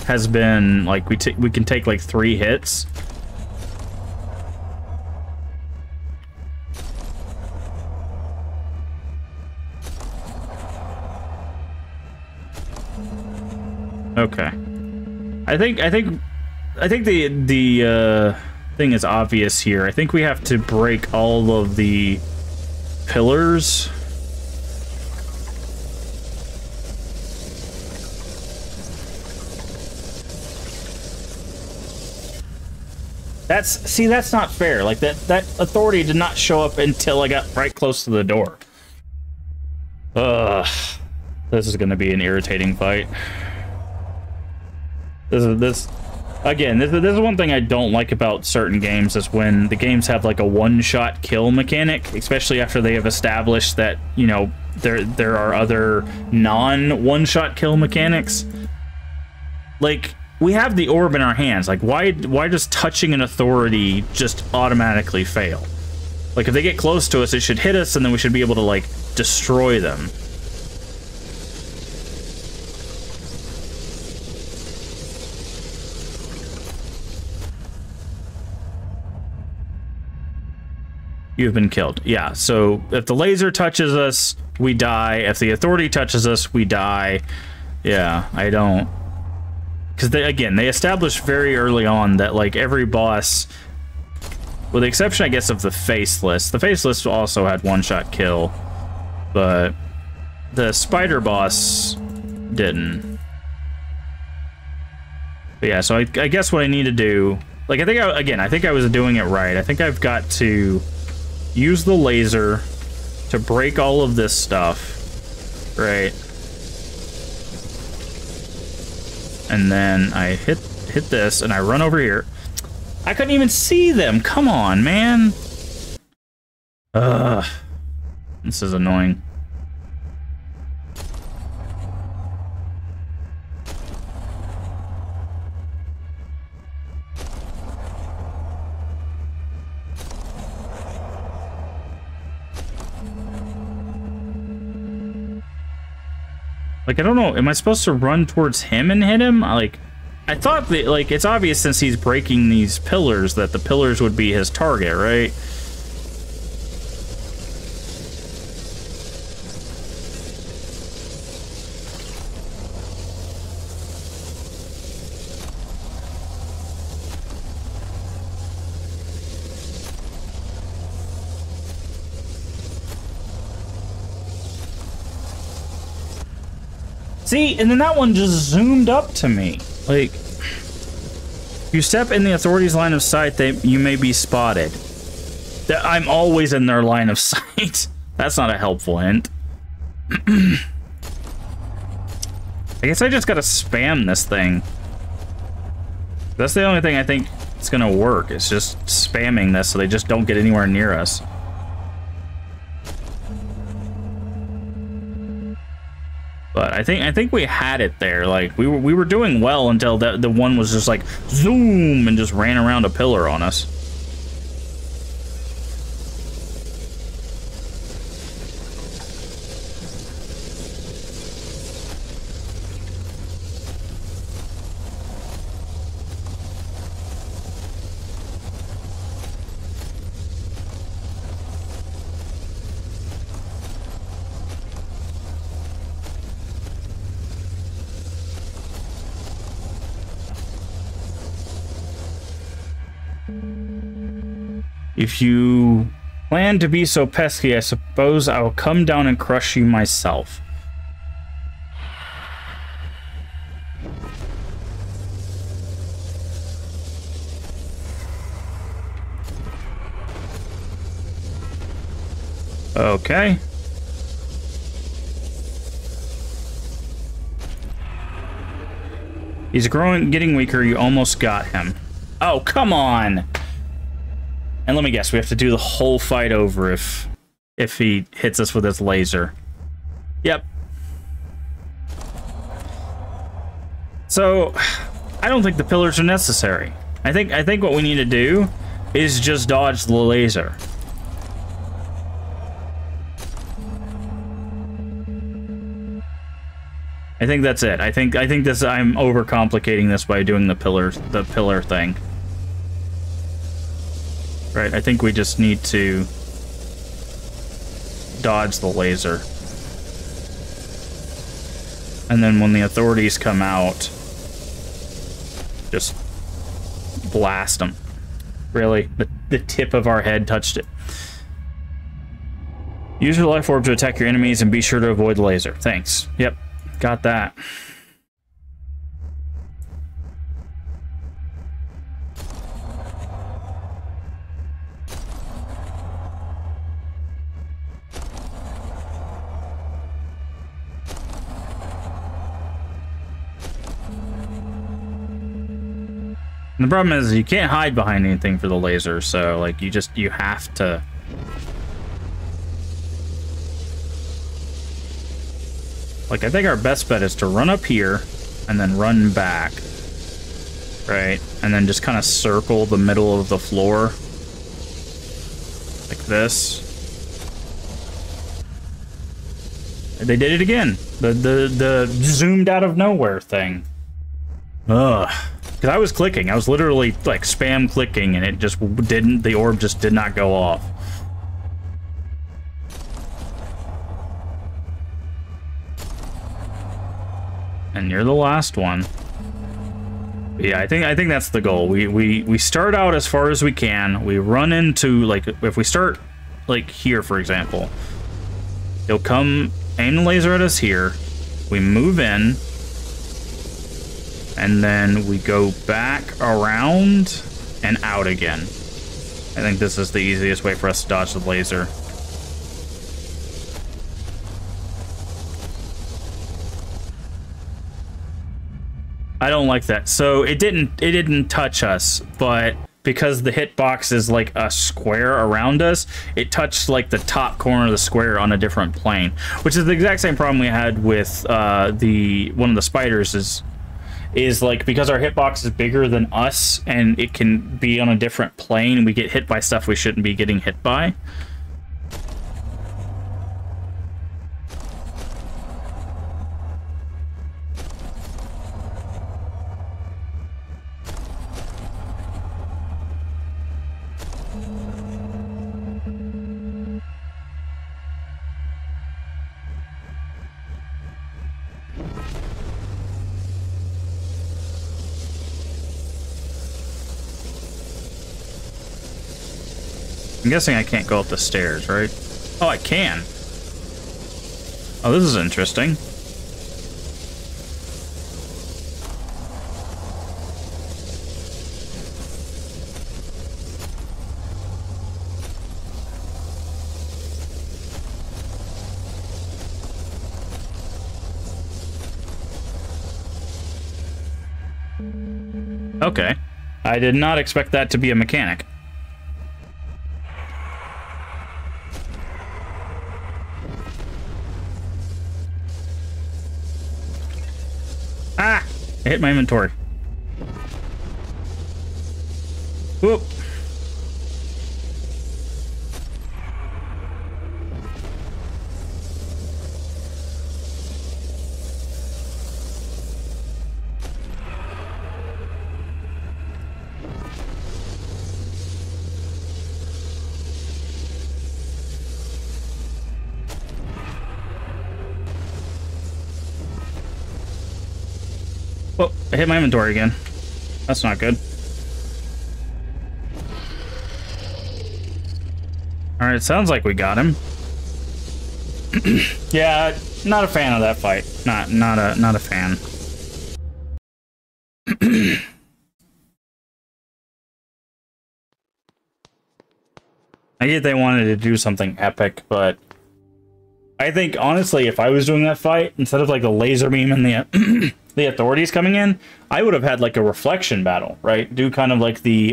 has been, like, we can take, like, 3 hits. Okay. I think the thing is obvious here. I think we have to break all of the pillars. That's not fair. Like, that authority did not show up until I got right close to the door. Ugh. This is gonna be an irritating fight. This is one thing I don't like about certain games, is when the games have like a one-shot kill mechanic, especially after they have established that, you know, there are other non-one-shot kill mechanics. Like, we have the orb in our hands. Like, why does touching an authority just automatically fail? Like, if they get close to us, it should hit us, and then we should be able to, like, destroy them. You've been killed. Yeah, so if the laser touches us, we die. If the authority touches us, we die. Yeah, I don't... Because, they established very early on that, like, every boss... With the exception, I guess, of the Faceless. The Faceless also had one-shot kill. But the Spider boss didn't. But yeah, so I guess what I need to do... Like, I think I was doing it right. I think I've got to... use the laser to break all of this stuff, right? And then I hit this, and I run over here. I couldn't even see them. Come on, man. Ugh. This is annoying. Like, I don't know, am I supposed to run towards him and hit him? Like, I thought that, like, it's obvious since he's breaking these pillars that the pillars would be his target, right? See, and then that one just zoomed up to me. Like, if you step in the authorities' line of sight, you may be spotted. I'm always in their line of sight. That's not a helpful hint. I guess I just gotta spam this thing. That's the only thing I think it's gonna work. It's just spamming this so they just don't get anywhere near us. But I think we had it there. Like, we were doing well until the one was just like zoom and just ran around a pillar on us. If you plan to be so pesky, I suppose I will come down and crush you myself. Okay. He's getting weaker. You almost got him. Oh, come on! And let me guess, we have to do the whole fight over if he hits us with his laser. Yep. So, I don't think the pillars are necessary. I think what we need to do is just dodge the laser. I think that's it. I think this. I'm overcomplicating this by doing the pillar thing. Right. I think we just need to dodge the laser, and then when the authorities come out, just blast them. Really, the tip of our head touched it. Use your life orb to attack your enemies and be sure to avoid the laser. Thanks. Yep. Got that. And the problem is you can't hide behind anything for the laser, so like you have to. Like, I think our best bet is to run up here and then run back, right? And then just kind of circle the middle of the floor like this. They did it again. The zoomed out of nowhere thing. Ugh. Because I was clicking. I was literally like spam clicking and it just didn't, the orb just did not go off. And you're the last one. But yeah, I think that's the goal. We start out as far as we can. We run into, like, if we start like here, for example, he'll come aim the laser at us here. We move in, and then we go back around and out again. I think this is the easiest way for us to dodge the laser. I don't like that. So it didn't touch us, but because the hitbox is like a square around us, it touched like the top corner of the square on a different plane, which is the exact same problem we had with one of the spiders is like, because our hitbox is bigger than us and it can be on a different plane, we get hit by stuff we shouldn't be getting hit by. I'm guessing I can't go up the stairs, right? Oh, I can. Oh, this is interesting. Okay. I did not expect that to be a mechanic. Ah! I hit my inventory. Whoop. Oh, I hit my inventory again. That's not good. Alright, sounds like we got him. Yeah, not a fan of that fight. Not a fan. I get they wanted to do something epic, but I think honestly, if I was doing that fight, instead of like the laser beam and the the authorities coming in, I would have had like a reflection battle, right? Do kind of like the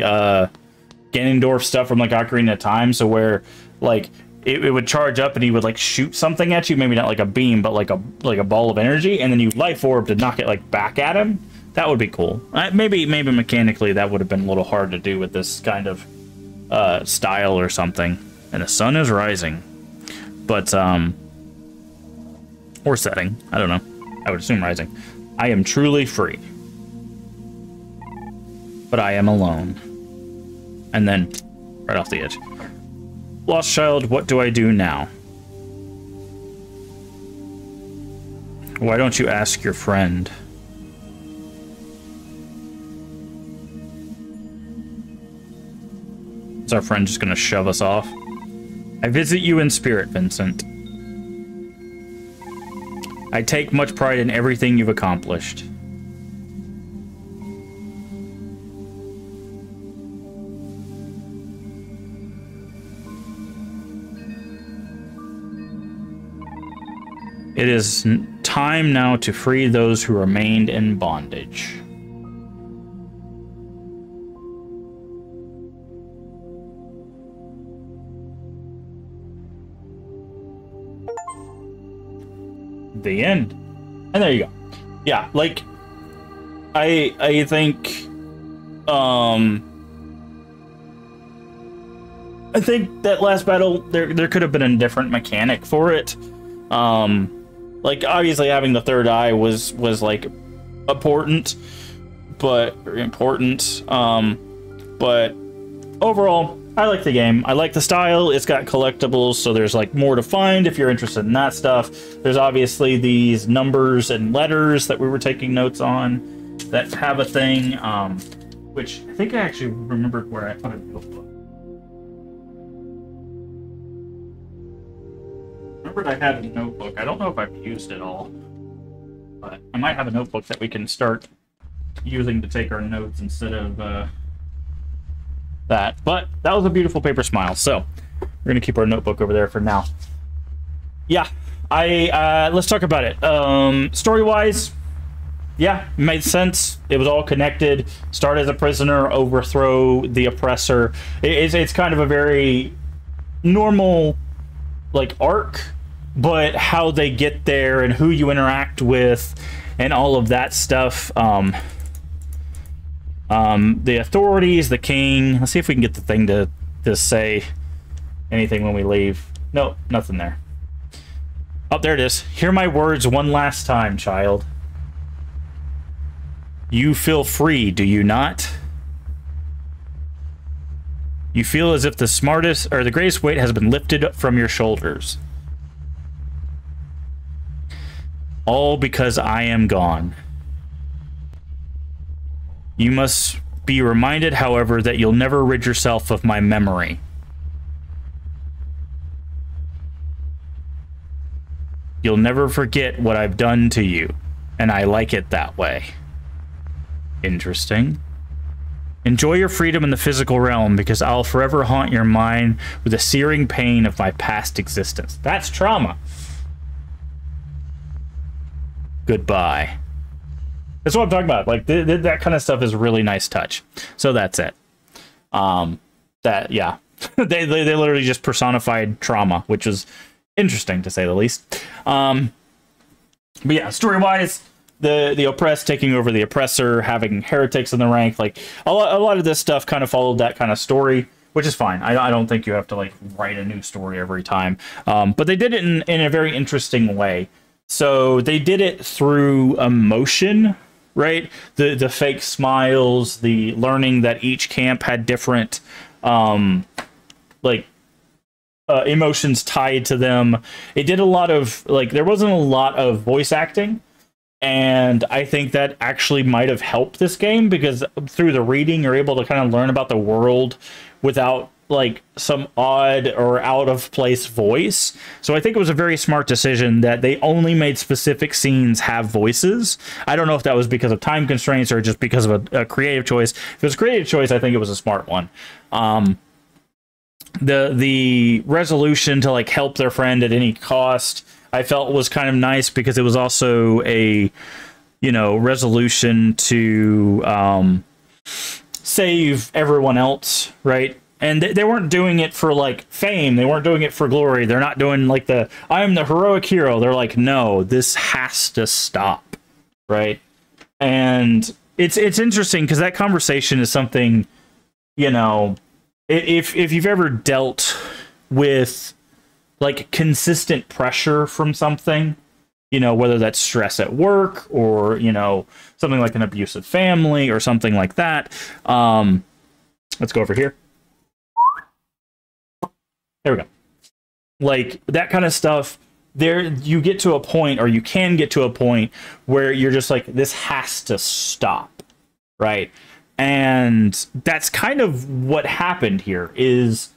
Ganondorf stuff from like Ocarina of Time, so where like it would charge up and he would like shoot something at you, maybe not like a beam, but like a ball of energy, and then you life orb to knock it like back at him. That would be cool. Maybe mechanically that would have been a little hard to do with this kind of style or something. And the sun is rising, but or setting. I don't know. I would assume rising. I am truly free. But I am alone. And then, right off the edge. Lost child, what do I do now? Why don't you ask your friend? Is our friend just gonna shove us off? I visit you in spirit, Vincent. I take much pride in everything you've accomplished. It is time now to free those who remained in bondage. The end. And there you go. Yeah, like I think I think that last battle there could have been a different mechanic for it. Like obviously having the third eye was like important, but overall I like the game. I like the style. It's got collectibles, so there's like more to find if you're interested in that stuff. There's obviously these numbers and letters that we were taking notes on that have a thing, which I think I actually remembered where I put a notebook. I remembered I had a notebook. I don't know if I've used it all, but I might have a notebook that we can start using to take our notes instead of that. But that was a beautiful paper smile, so we're gonna keep our notebook over there for now. Yeah, let's talk about it. Story wise, yeah, it made sense. It was all connected. Start as a prisoner, overthrow the oppressor. It's kind of a very normal like arc, but how they get there and who you interact with and all of that stuff. The authorities, the king. Let's see if we can get the thing to say anything when we leave. No, nothing there. Oh, there it is. Hear my words one last time, child. You feel free, do you not? You feel as if the smartest or the greatest weight has been lifted from your shoulders. All because I am gone. You must be reminded, however, that you'll never rid yourself of my memory. You'll never forget what I've done to you, and I like it that way. Interesting. Enjoy your freedom in the physical realm, because I'll forever haunt your mind with the searing pain of my past existence. That's trauma. Goodbye. That's what I'm talking about. Like, that kind of stuff is a really nice touch. So that's it. Yeah. they literally just personified trauma, which is interesting to say the least. But yeah, story-wise, the oppressed taking over the oppressor, having heretics in the rank, like a lot of this stuff kind of followed that kind of story, which is fine. I don't think you have to like write a new story every time. But they did it in a very interesting way. So they did it through emotion, right? The fake smiles, the learning that each camp had different emotions tied to them. It did a lot of like, there wasn't a lot of voice acting, and I think that actually might have helped this game, because through the reading you're able to kind of learn about the world without like some odd or out of place voice. So I think it was a very smart decision that they only made specific scenes have voices. I don't know if that was because of time constraints or just because of a creative choice. If it was a creative choice, I think it was a smart one. The resolution to like help their friend at any cost, I felt was kind of nice, because it was also a, you know, resolution to save everyone else, right? And they weren't doing it for like fame. They weren't doing it for glory. They're not doing like I am the heroic hero. They're like, no, this has to stop, right? And it's interesting because that conversation is something, you know, if you've ever dealt with like consistent pressure from something, you know, whether that's stress at work or, you know, something like an abusive family or something like that. Let's go over here. There we go. Like that kind of stuff. There, you get to a point, or you can get to a point where you're just like, this has to stop, right? And that's kind of what happened here. Is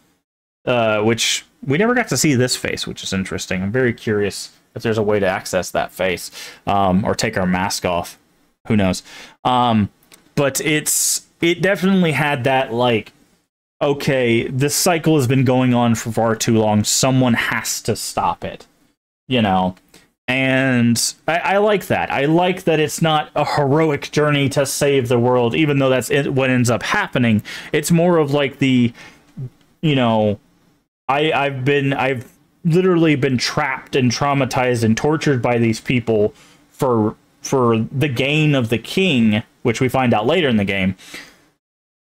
which we never got to see this face, which is interesting. I'm very curious if there's a way to access that face, or take our mask off. Who knows? But it definitely had that, like, okay, this cycle has been going on for far too long. Someone has to stop it, you know? And I like that. I like that it's not a heroic journey to save the world, even though that's what ends up happening. It's more of like the, you know, I've literally been trapped and traumatized and tortured by these people for the gain of the king, which we find out later in the game.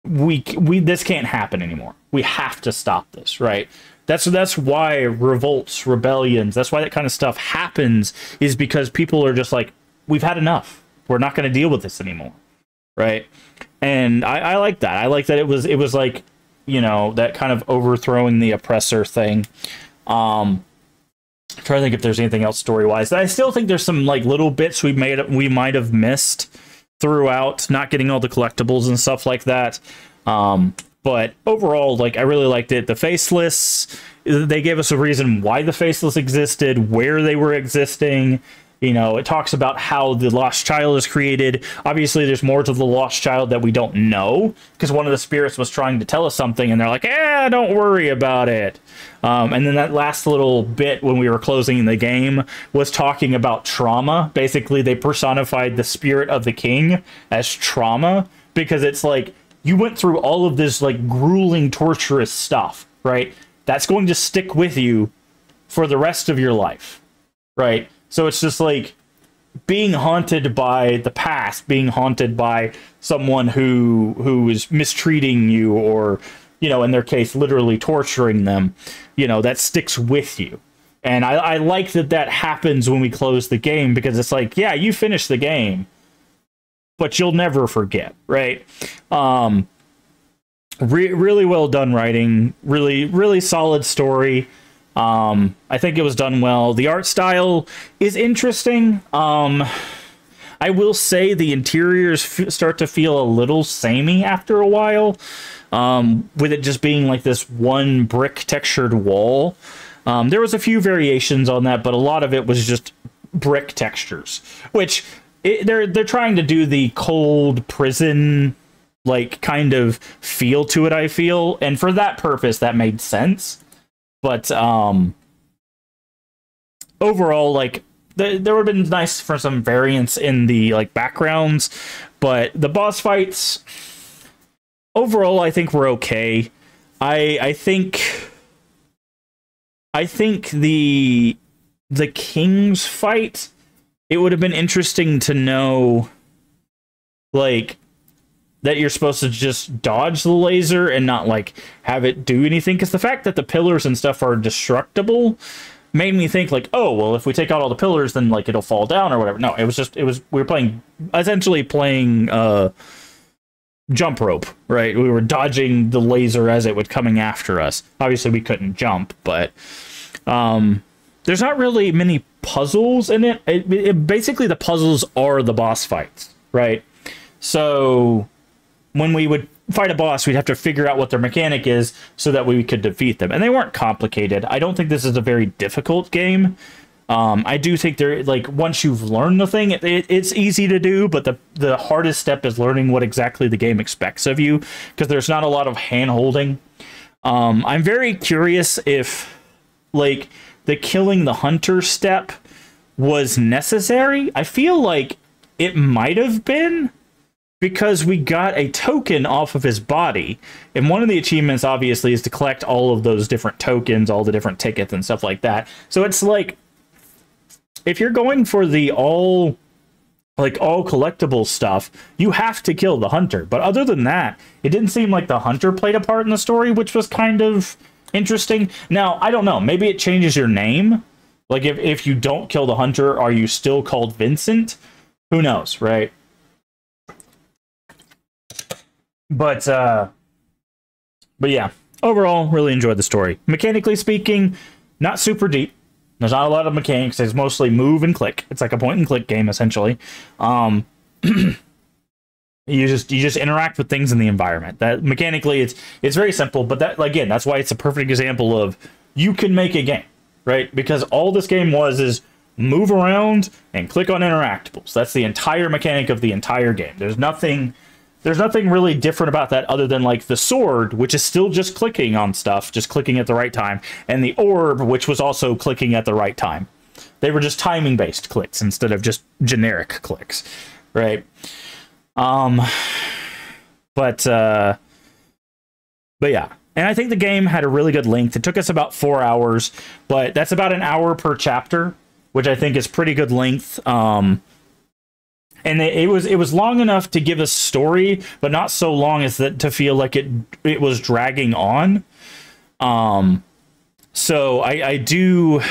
We this can't happen anymore. We have to stop this, right? That's why revolts, rebellions, that's why that kind of stuff happens, is because people are just like, we've had enough. We're not going to deal with this anymore, right? And I like that. I like that it was like, you know, that kind of overthrowing the oppressor thing. I'm trying to think if there's anything else story-wise. I still think there's some like little bits we might have missed throughout, not getting all the collectibles and stuff like that. But overall, like, I really liked it. The faceless, they gave us a reason why the faceless existed, where they were existing. You know, it talks about how the lost child is created. Obviously, there's more to the lost child that we don't know, because one of the spirits was trying to tell us something, and they're like, don't worry about it. And then that last little bit when we were closing the game was talking about trauma. Basically, they personified the spirit of the king as trauma, because it's like, you went through all of this like grueling, torturous stuff, right? That's going to stick with you for the rest of your life, right? So it's just like being haunted by the past, being haunted by someone who is mistreating you, or, you know, in their case, literally torturing them, you know, that sticks with you. And I like that happens when we close the game, because it's like, yeah, you finish the game, but you'll never forget, right? Really well done writing, really solid story. I think it was done well. The art style is interesting. I will say the interiors start to feel a little samey after a while, with it just being like this one brick textured wall. There was a few variations on that, but a lot of it was just brick textures, which they're trying to do the cold prison like kind of feel to it, I feel, and for that purpose that made sense. But overall, like, there would have been nice for some variance in the like backgrounds, but the boss fights overall I think were okay. I think the king's fight, it would have been interesting to know, like, that you're supposed to just dodge the laser and not like have it do anything, because the fact that the pillars and stuff are destructible made me think like, oh well, if we take out all the pillars then like it'll fall down or whatever. No, we were essentially playing jump rope, right? We were dodging the laser as it was coming after us. Obviously we couldn't jump, but there's not really many puzzles in it. Basically the puzzles are the boss fights, right? So when we would fight a boss, we'd have to figure out what their mechanic is so that we could defeat them. And they weren't complicated. I don't think this is a very difficult game. I do think they're like, once you've learned the thing, it's easy to do, but the hardest step is learning what exactly the game expects of you, because there's not a lot of hand-holding. I'm very curious if like the killing the hunter step was necessary. I feel like it might have been, because we got a token off of his body, and one of the achievements obviously is to collect all of those different tokens, all the different tickets and stuff like that. So it's like, if you're going for the all collectible stuff, you have to kill the hunter. But other than that, it didn't seem like the hunter played a part in the story, which was kind of interesting. Now, I don't know, maybe it changes your name, Like, if you don't kill the hunter, are you still called Vincent? Who knows, right? But yeah, overall, really enjoyed the story. Mechanically speaking, not super deep. There's not a lot of mechanics. It's mostly move and click. It's like a point and click game, essentially. You just interact with things in the environment. That mechanically, it's very simple. But that, again, that's why it's a perfect example of you can make a game, right? Because all this game is move around and click on interactables. That's the entire mechanic of the entire game. There's nothing really different about that other than like the sword, which is still just clicking on stuff, just clicking at the right time, and the orb, which was also clicking at the right time. They were just timing based clicks instead of just generic clicks, right? But yeah. And I think the game had a really good length. It took us about 4 hours, but that's about an hour per chapter, which I think is pretty good length. And it was long enough to give us story, but not so long as that to feel like it was dragging on. So I do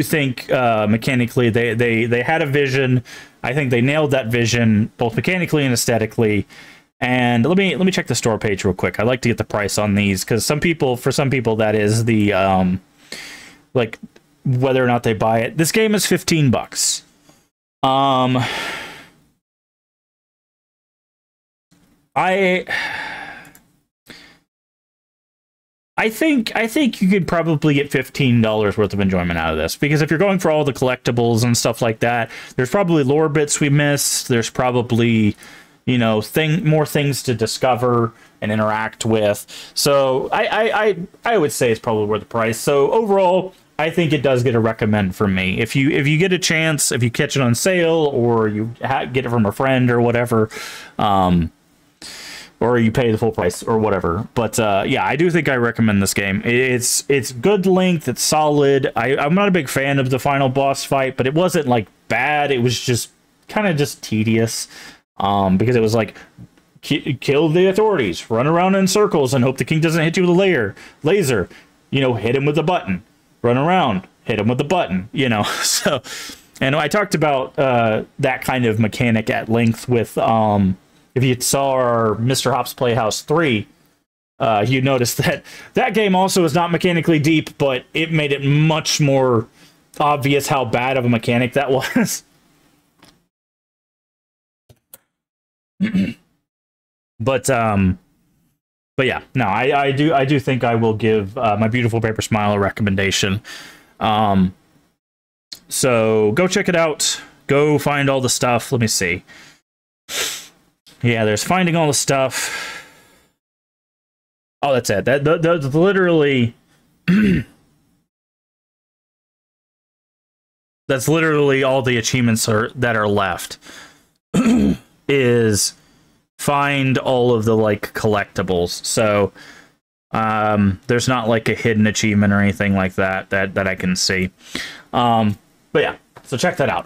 think mechanically they had a vision. I think they nailed that vision both mechanically and aesthetically. And let me check the store page real quick. I like to get the price on these because for some people that is the like whether or not they buy it. This game is $15. I think you could probably get $15 worth of enjoyment out of this, because if you're going for all the collectibles and stuff like that, there's probably lore bits we missed. There's probably, you know, more things to discover and interact with. So I would say it's probably worth the price. So overall, I think it does get a recommend from me. If you get a chance, if you catch it on sale, or you get it from a friend or whatever, or you pay the full price or whatever. But yeah, I do think I recommend this game. It's good length. It's solid. I'm not a big fan of the final boss fight, but it wasn't like bad. It was just kind of just tedious, because it was like kill the authorities, run around in circles, and hope the king doesn't hit you with a laser. You know, hit him with a button. Run around, hit him with the button, you know. So, and I talked about that kind of mechanic at length with, if you saw our Mr. Hops Playhouse 3, you noticed that game also is not mechanically deep, but it made it much more obvious how bad of a mechanic that was. But yeah, no, I do think I will give My Beautiful Paper Smile a recommendation. So go check it out. Go find all the stuff. Let me see. Yeah, there's finding all the stuff. Oh, that's it. That's literally that's literally all the achievements that are left. Is find all of the like collectibles. So there's not like a hidden achievement or anything like that I can see. But yeah, so check that out.